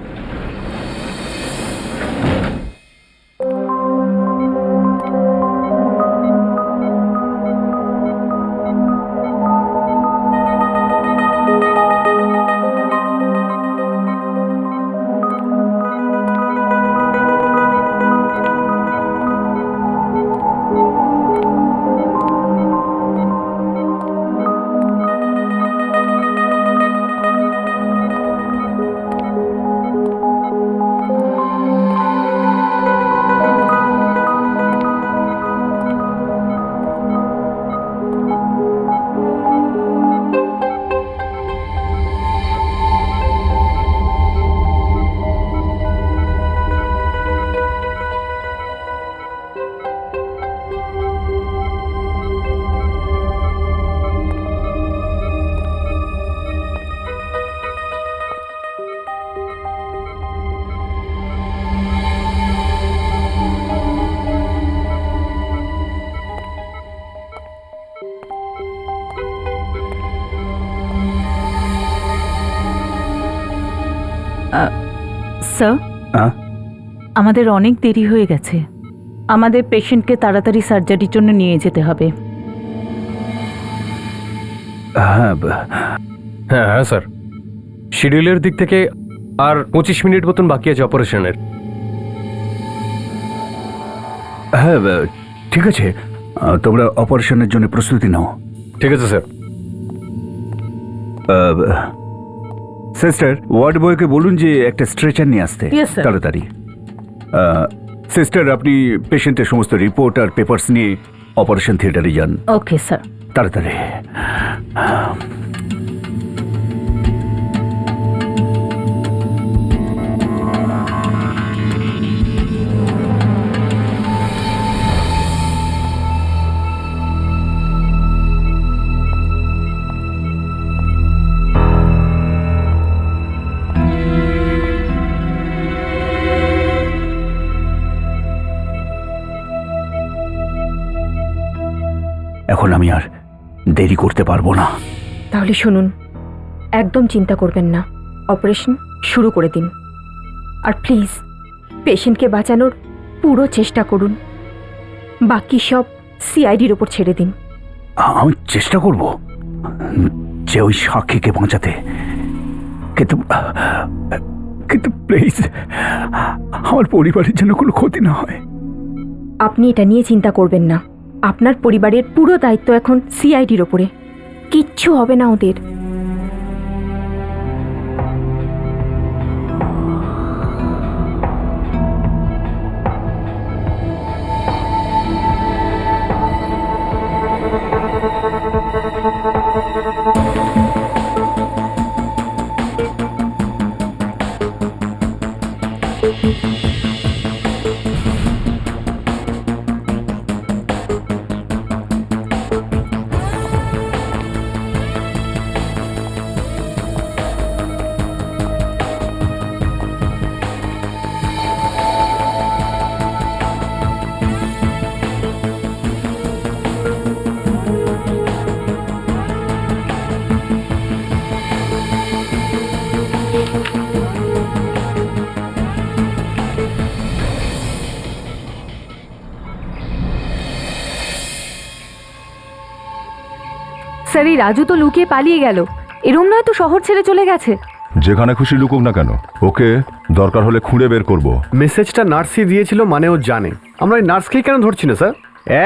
স্যার, আমাদের অনেক দেরি হয়ে গেছে। আমাদের পেশেন্টকে তাড়াতাড়ি সার্জারির জন্য নিয়ে যেতে হবে। হ্যাঁ হ্যাঁ স্যার, শিডিউলের দিক থেকে আর 25 মিনিট মতন বাকি আছে অপারেশনের। হ্যাঁ ঠিক আছে, তোমরা অপারেশনের জন্য প্রস্তুতি নাও। ঠিক আছে স্যার। সিস্টার, ওয়ার্ড বয়কে বলুন যে একটা স্ট্রেচার নিয়ে আসতে Yes, sir. তাড়াতাড়ি। সিস্টার, আপনি পেশেন্টের সমস্ত রিপোর্ট আর পেপারস নিয়ে অপারেশন থিয়েটারে যান। Okay sir. তাড়াতাড়ি। এখন আমি আর দেরি করতে পারবো না। তাহলে শুনুন, একদম চিন্তা করবেন না, অপারেশন শুরু করে দিন। আর প্লিজ পেশেন্টকে বাঁচানোর পুরো চেষ্টা করুন, বাকি সব সিআইডির ওপর ছেড়ে দিন। আমি চেষ্টা করব যে ওই সাক্ষীকে বাঁচাতে, কিন্তু কিন্তু প্লিজ আমার পরিবারের জন্য কোনো ক্ষতি না হয়। আপনি এটা নিয়ে চিন্তা করবেন না, আপনার পরিবারের পুরো দায়িত্ব এখন সিআইডির ওপরে, কিচ্ছু হবে না ওদের। স্যার, এই রাজু তো লুকিয়ে পালিয়ে গেল, এরম নয় তো শহর ছেড়ে চলে গেছে। যেখানে খুশি লুকুক না কেন, ওকে দরকার হলে খুঁড়ে বের করব। মেসেজটা নার্সই দিয়েছিল, মানে ও জানে। আমরা ওই নার্সকেই কেন ধরছি না স্যার?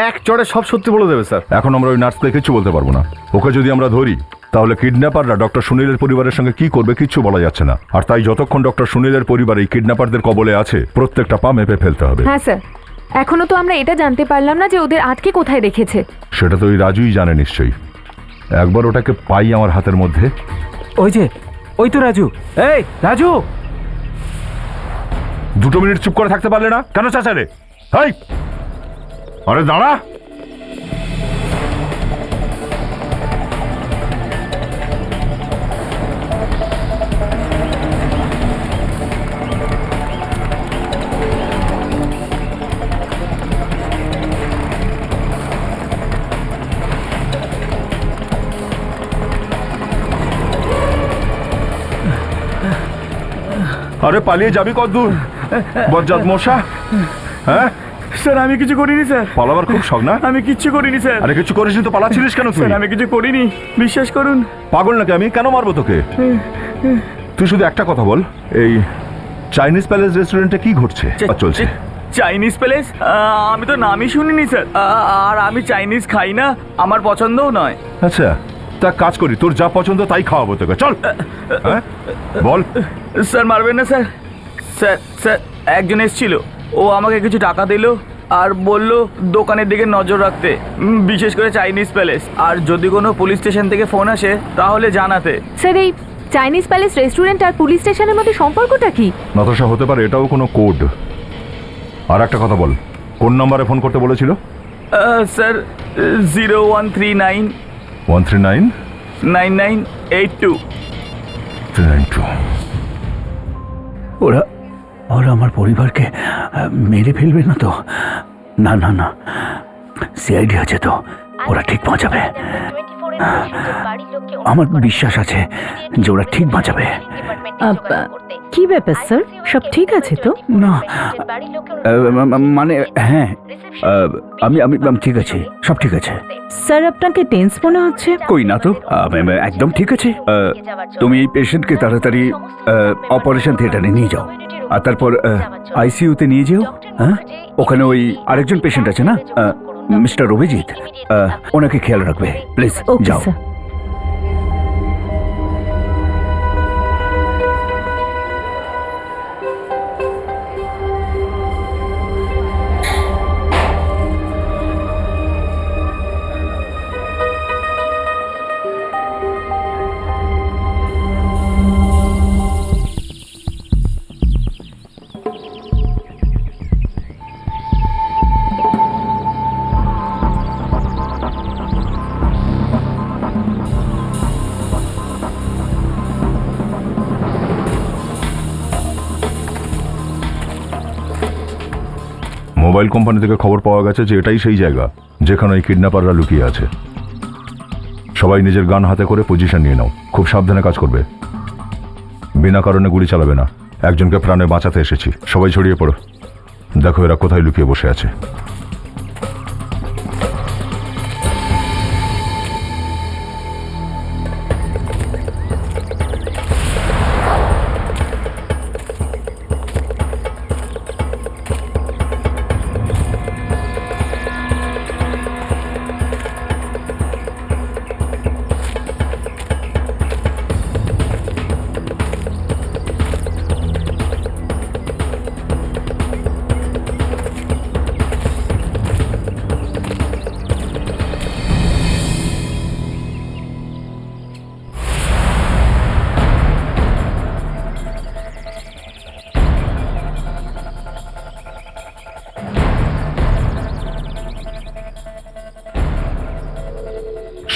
এক চড়ে সব সত্যি বলে দেবে স্যার। এখন আমরা ওই নার্সকে কিছু বলতে পারবো না। ওকে যদি আমরা ধরি তাহলে কিডন্যাপাররা ডক্টর সুনীলের পরিবারের সঙ্গে কি করবে কিচ্ছু বলা যাচ্ছে না। আর তাই যতক্ষণ ডক্টর সুনীলের পরিবার এই কিডন্যাপারদের কবলে আছে, প্রত্যেকটা পা মেপে ফেলতে হবে। হ্যাঁ স্যার, এখনো তো আমরা এটা জানতে পারলাম না যে ওদের আজকে কোথায় রেখেছে। সেটা তো ওই রাজুই জানে নিশ্চয়ই। একবার ওটাকে পাই আমার হাতের মধ্যে। ওই যে, ওই তো রাজু। এই রাজু, 2 মিনিট চুপ করে থাকতে পারলে না কেন চাচারে? হাই, আরে দাঁড়া। আরে পালিয়ে যাবি কতদূর বজ্জাত মশা? হ্যাঁ স্যার, আমি কিছু করিনি স্যার। পালাবার খুব শখ না? আমি কিচ্ছু করিনি স্যার। আরে কিছু করিস তো পালাচ্ছিলিস কেন তুই? স্যার, আমি কিছু করিনি, বিশ্বাস করুন। পাগল নাকি আমি? কেন মারবো তোকে? তুই শুধু একটা কথা বল, এই চাইনিজ প্যালেস রেস্টুরেন্টে কি ঘটছে চলছে? Chinese palace? আমি তো নামই শুনিনি স্যার। আর আমি চাইনিজ খাই না, আমার পছন্দও নয়। আচ্ছা, তা কাজ করি, তোর যা পছন্দ তাই খাওয়াবো তোকে। চল। হ্যাঁ বল। স্যার মারবেন না স্যার। স্যার স্যার একজন এসেছিল, ও আমাকে কিছু টাকা দিল আর বলল দোকানের দিকে নজর রাখতে, বিশেষ করে চাইনিজ প্যালেস। আর যদি কোনো পুলিশ স্টেশন থেকে ফোন আসে তাহলে জানাতে। স্যার, এই চাইনিজ প্যালেস রেস্টুরেন্ট আর পুলিশ স্টেশনের মধ্যে সম্পর্কটা কি? নতাশা হতে পারে, এটাও কোনো কোড। আর একটা কথা বল, কোন নম্বরে ফোন করতে বলেছিল? স্যার 0139 139 9982 392। ওরা ওরা আমার পরিবারকে মেরে ফেলবে না তো? না না না, সিআইডি আছে তো, ওরা ঠিক বাঁচাবে। আমার বিশ্বাস আছে যে ওরা ঠিক বাঁচাবে। কি ব্যাপার স্যার, সব ঠিক আছে তো? না মানে হ্যাঁ, আমি আমি আমি ঠিক আছে, সব ঠিক আছে। স্যার, আপনাকে টেন্স মনে হচ্ছে। কই না তো, একদম ঠিক আছে। তুমি এই পেশেন্টকে তাড়াতাড়ি অপারেশন থিয়েটারে নিয়ে যাও, আর তারপর আইসিইউতে নিয়ে যেও। হ্যাঁ, ওখানে ওই আরেকজন পেশেন্ট আছে না, মিস্টার অভিজিৎ, ওনাকে খেয়াল রাখবে প্লিজ। যাও। মোবাইল কোম্পানি থেকে খবর পাওয়া গেছে যে এটাই সেই জায়গা যেখানে ওই কিডন্যাপাররা লুকিয়ে আছে। সবাই নিজের গান হাতে করে পজিশন নিয়ে নাও, খুব সাবধানে কাজ করবে, বিনা কারণে গুলি চালাবে না। একজনকে প্রাণে বাঁচাতে এসেছি, সবাই ছড়িয়ে পড়ো, দেখো এরা কোথায় লুকিয়ে বসে আছে।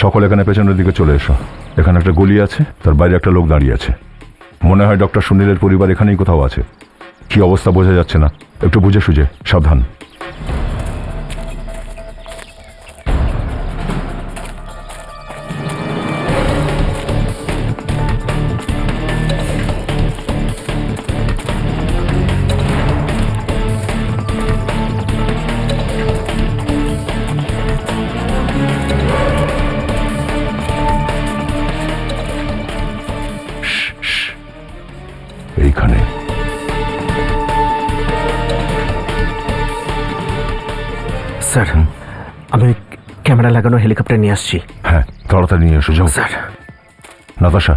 সকল এখানে পেছনের দিকে চলে এসো। এখানে একটা গলি আছে, তার বাইরে একটা লোক দাঁড়িয়ে আছে। মনে হয় ডক্টর সুনীলের পরিবার এখানেই কোথাও আছে। কি অবস্থা বোঝা যাচ্ছে না, একটু বুঝে সুঝে সাবধান। এইখানে স্যার, আমি ক্যামেরা লাগানো হেলিকপ্টার নিয়ে আসছি। হ্যাঁ, তাড়াতাড়ি নিয়ে এসো, যাও। স্যার। নাতাশা,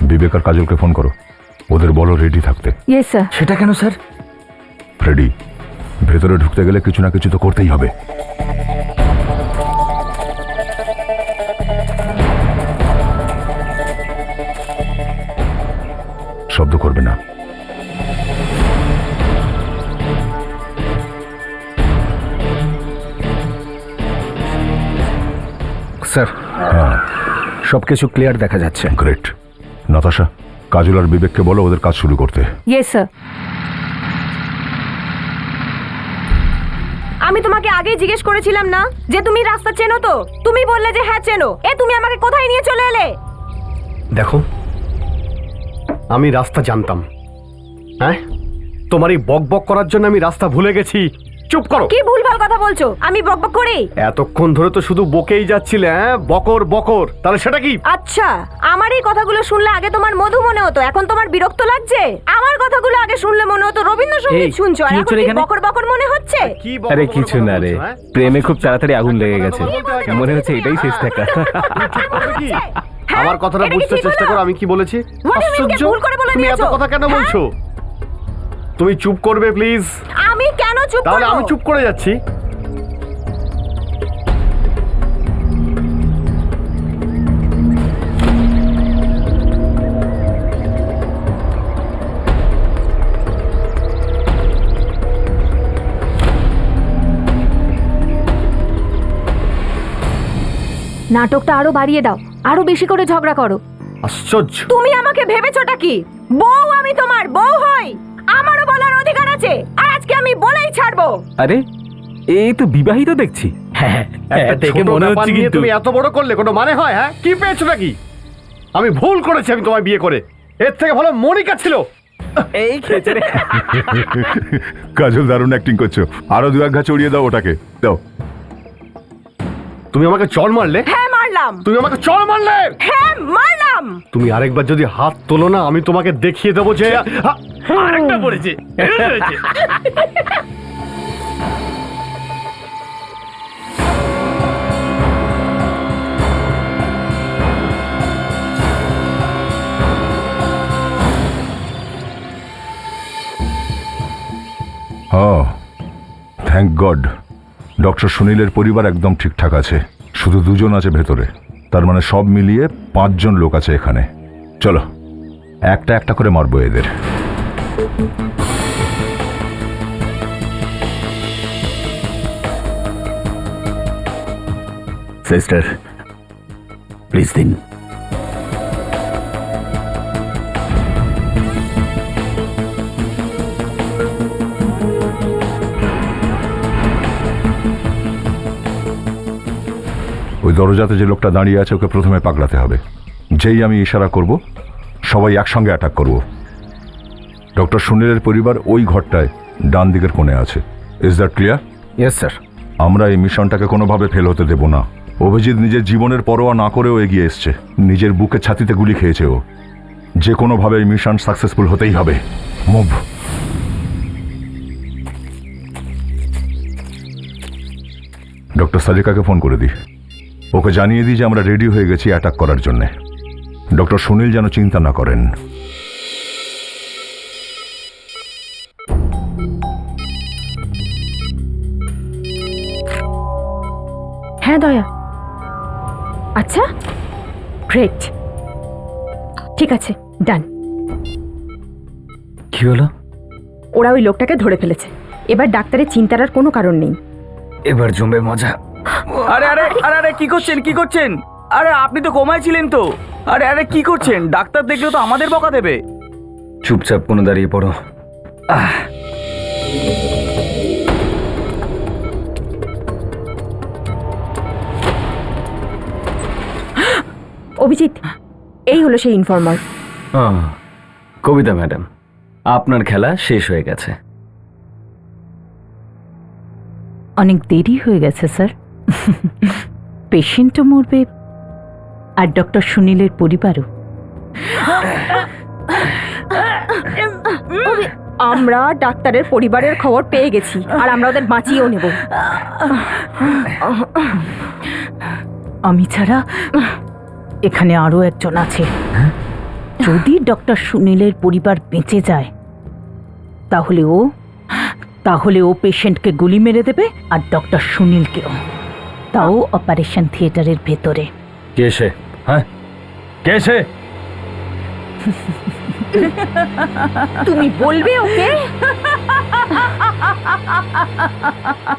বিবেক আর কাজলকে ফোন করো, ওদের বলো রেডি থাকতে। Yes sir. সেটা কেন স্যার? ফ্রেডি, ভেতরে ঢুকতে গেলে কিছু না কিছু তো করতেই হবে। শব্দ করবে না। স্যার, হ্যাঁ, সবকিছু ক্লিয়ার দেখা যাচ্ছে। গ্রেট। নাতাশা, কাজল আর বিবেককে বলো ওদের কাজ শুরু করতে। Yes sir. আমি তোমাকে আগেই জিজ্ঞেস করেছিলাম না যে তুমি রাস্তা চেনো তো? তুমি বললে যে হ্যাঁ চেনো। তুমি আমাকে কোথায় নিয়ে চলে এলে? দেখো, আমি রাস্তা জানতাম। হ্যাঁ, তোমার এই বক বক করার জন্য আমি রাস্তা ভুলে গেছি। চুপ করো। কি ভুলভাল কথা বলছো? আমি বকবক করি? এতক্ষণ ধরে তো শুধু বকেই যাচ্ছিলে। হ্যাঁ, বকর বকর, তাহলে সেটা কি? আচ্ছা, আমার এই কথাগুলো শুনলে আগে তোমার মধু মনে হতো, এখন তোমার বিরক্ত লাগছে? আমার কথাগুলো আগে শুনলে মনে হতো রবীন্দ্রসঙ্গীত শুনছো, আর এখন কি বকর বকর মনে হচ্ছে? কি আরে কিছু না রে, প্রেমে খুব তাড়াতাড়ি আগুন লেগে গেছে, মনে হচ্ছে এটাই শেষ দেখা। আমার কথাটা বুঝতে চেষ্টা করো, আমি কি বলেছি। আশ্চর্য, তুমি এত কথা কেন বলছো? তুমি চুপ করবে প্লিজ? আমি কেন চুপ করব? তাহলে আমি চুপ করে যাচ্ছি। নাটকটা আরো বাড়িয়ে দাও, আরো বেশি করে ঝগড়া করো। আশ্চর্য, তুমি আমাকে ভেবেছোটা কি? বউ, আমি তোমার বউ হই, আমারও বলার অধিকার আছে, আর আজকে আমি বলেই ছাড়বো। আরে এই তো বিবাহিত দেখছি। হ্যাঁ, একটা দেখে ছোট মনে ব্যাপার হচ্ছে নিয়ে কিন্তু। তুমি এত বড় করলে কোনো মানে হয়? হ্যাঁ, কি পেয়েছো নাকি? আমি ভুল করেছি, আমি তোমায় বিয়ে করে। এর থেকে ভালো মনিকা ছিল। এই খেয়েছে রে। কাজল দারুণ অ্যাক্টিং করছো, আরো দু এক ঘা চড়িয়ে দাও ওটাকে, দাও। তুমি আমাকে চড় মারলে? হ্যাঁ মারলাম। তুমি আমাকে চড় মারলে? হ্যাঁ মারলাম। তুমি আরেকবার যদি হাত তোলো না, আমি তোমাকে দেখিয়ে দেবো যে আরেকটা পড়েছে। থ্যাংক গড, ডক্টর সুনীলের পরিবার একদম ঠিকঠাক আছে, শুধু দুজন আছে ভেতরে। তার মানে সব মিলিয়ে 5 জন লোক আছে এখানে। চলো একটা একটা করে মারবো এদের। সিস্টার, প্লিজ দিন। দরজাতে যে লোকটা দাঁড়িয়ে আছে ওকে প্রথমে পাকড়াতে হবে। যেই আমি ইশারা করব সবাই একসঙ্গে অ্যাটাক করব। ডক্টর সুনীলের পরিবার ওই ঘরটায় ডান দিকের কোণে আছে। Is that clear? Yes sir. আমরা এই মিশনটাকে কোনোভাবে ফেল হতে দেব না। অভিজিৎ নিজের জীবনের পরোয়া না করেও এগিয়ে এসছে। নিজের বুকে ছাতিতে গুলি খেয়েছে ও। যে কোনোভাবে এই মিশন সাকসেসফুল হতেই হবে। মুভ। ডক্টর সারিকাকে ফোন করে দিই, ওকে জানিয়ে দিই যে আমরা রেডি হয়ে গেছি অ্যাটাক করার জন্যে। ডক্টর সুনীল যেন চিন্তা না করেন। হ্যাঁ দয়া। আচ্ছা, গ্রেট, ঠিক আছে, ডান। কি হলো? ওরা ওই লোকটাকে ধরে ফেলেছে। এবার ডাক্তারের চিন্তার আর কোনো কারণ নেই। এবার জমবে মজা। আরে আরে আরে আরে কি করছেন, কি করছেন? আরে আপনি তো কোমায় ছিলেন তো। আরে আরে কি করছেন? ডাক্তার দেখলে তো আমাদের বকা দেবে। চুপচাপ কোনো দাঁড়িয়ে পড়ো। অভিজিৎ, এই হলো সেই ইনফর্মার। কবিতা ম্যাডাম, আপনার খেলা শেষ হয়ে গেছে। অনেক দেরি হয়ে গেছে স্যার। পেশেন্টও মরবে আর ডক্টর সুনীলের পরিবারও। আমরা ডাক্তারের পরিবারের খবর পেয়ে গেছি আর আমরা ওদের বাঁচিয়েও নেব। আমি ছাড়া এখানে আরো একজন আছে। যদি ডক্টর সুনীলের পরিবার বেঁচে যায় তাহলে ও পেশেন্টকে গুলি মেরে দেবে আর ডক্টর সুনীলকেও, তাও অপারেশন থিয়েটারের ভেতরে। কে সে? হ্যাঁ, কে সে? তুমি বলবে ওকে?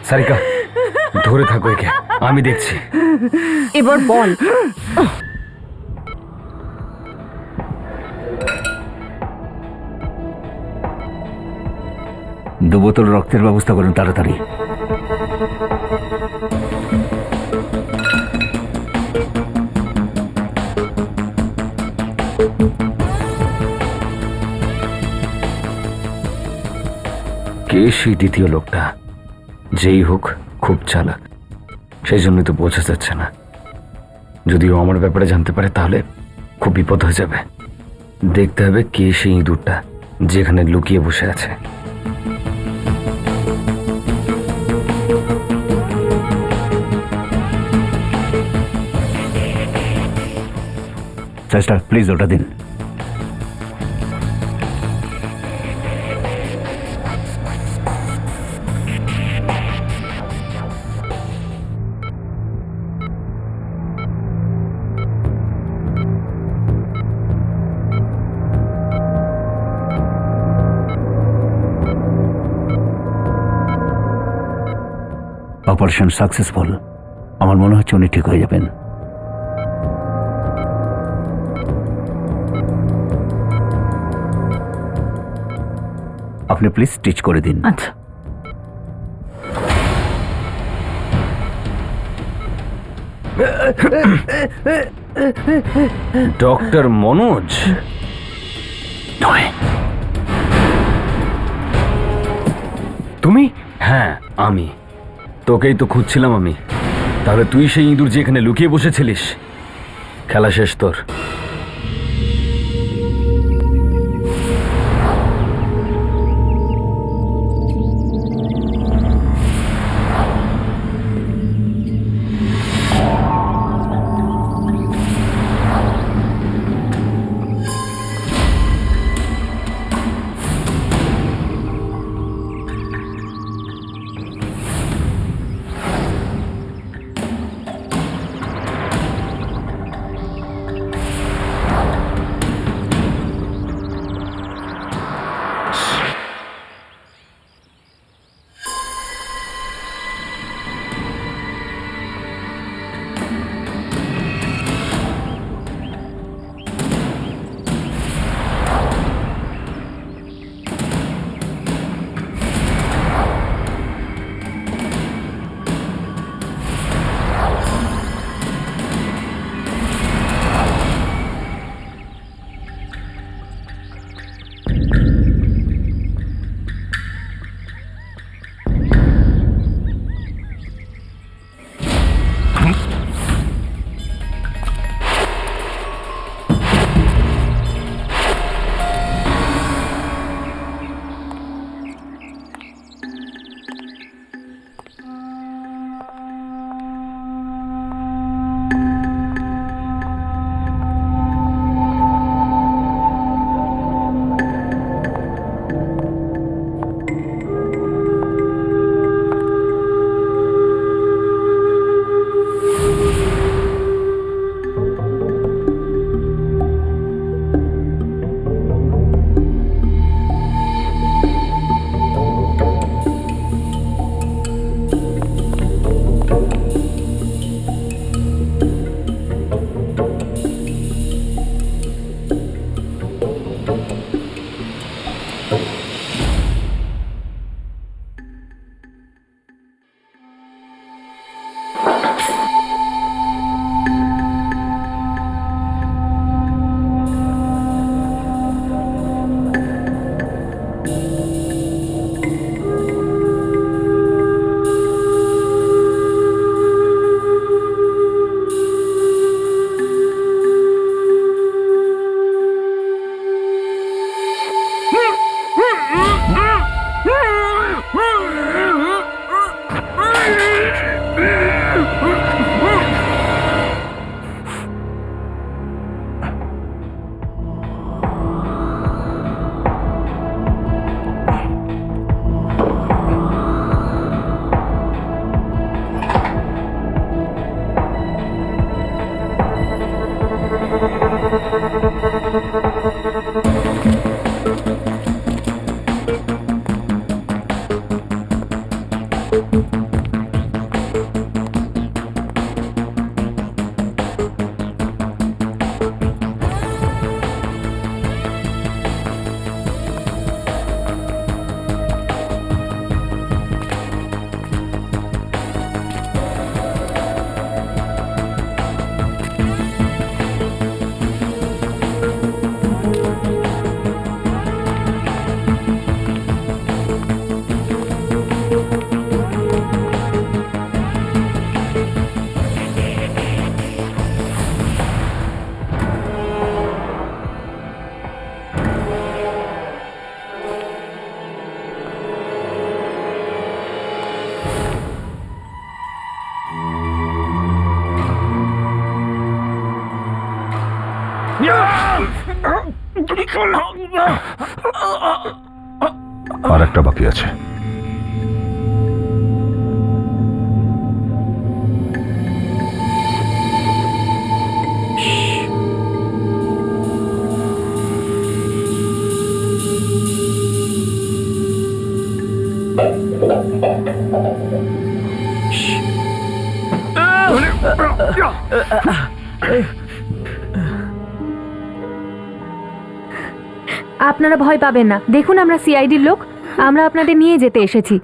সারিকা, ধরে থাকো একে, আমি দেখছি। এবার বল। দু বোতল রক্তের ব্যবস্থা করুন তাড়াতাড়ি। কে সেই দ্বিতীয় লোকটা? যেই হোক, খুব চালাক, সেই জন্যই তো বোঝা যাচ্ছে না। যদিও আমার ব্যাপারে জানতে পারে তাহলে খুব বিপদ হয়ে যাবে। দেখতে হবে কে সেই ইঁদুরটা যেখানে লুকিয়ে বসে আছে। সিস্টার, প্লিজ ওটা দিন। Operation successful. আমার মনে হচ্ছে উনি ঠিক হয়ে যাবেন। আপনি প্লিজ স্টিচ করে দিন। আচ্ছা। ডক্টর মনোজ? তুমি? হ্যাঁ, আমি। তোকেই তো খুঁজছিলাম আমি। তাহলে তুই সেই ইঁদুর যে এখানে লুকিয়ে বসেছিলিস? খেলা শেষ তোর। আর একটা বাকি আছে। আপনারা ভয় পাবেন না, দেখুন আমরা সিআইডির লোক, আমরা আপনাদের নিয়ে যেতে এসেছি।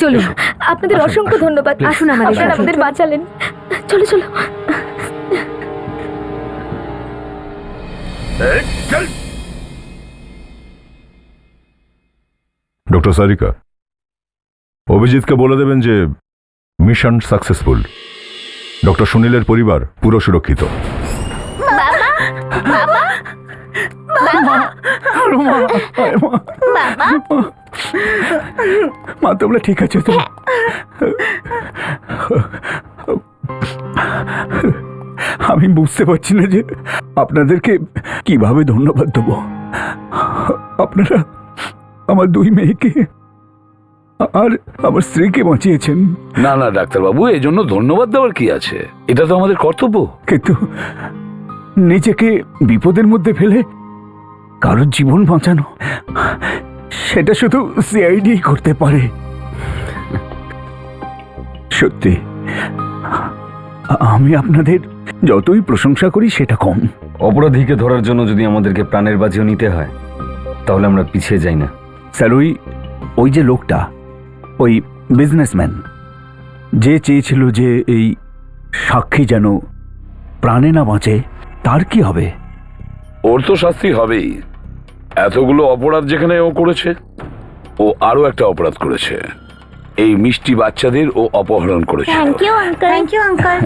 চলুন। আপনাদের অসংখ্য ধন্যবাদ। আসুন আমাদের সাথে। আমাদের বাঁচালেন। চলো চলো। ডক্টর সারিকা, অভিজিৎকে বলে দেবেন যে মিশন সাকসেসফুল। ডক্টর সুনীলের পরিবার পুরো সুরক্ষিত। মা তোমরা ঠিক আছে তো? আমি বুঝতে পারছি না যে আপনাদেরকে কিভাবে ধন্যবাদ দেবো। আপনারা আমার 2 মেয়েকে আর আমার স্ত্রীকে বাঁচিয়েছেন। না না ডাক্তারবাবু, এই জন্য ধন্যবাদ দেওয়ার কি আছে? এটা তো আমাদের কর্তব্য। কিন্তু নিজেকে বিপদের মধ্যে ফেলে কারোর জীবন বাঁচানো, সেটা শুধু সিআইডি করতে পারে। সত্যি আমি আপনাদের যতই প্রশংসা করি সেটা কম। অপরাধীকে ধরার জন্য যদি আমাদেরকে প্রাণের বাজিও নিতে হয়, তাহলে আমরা পিছিয়ে যাই না। স্যার, ওই যে লোকটা, ওই বিজনেসম্যান যে চেয়েছিল যে এই সাক্ষী যেন প্রাণে না বাঁচে, তার কি হবে? ওর তো শাস্তি হবেই। এতগুলো অপরাধ যেখানে ও করেছে, ও আরো একটা অপরাধ করেছে। এই মিষ্টি বাচ্চাদের ও অপহরণ করেছে। Thank you uncle.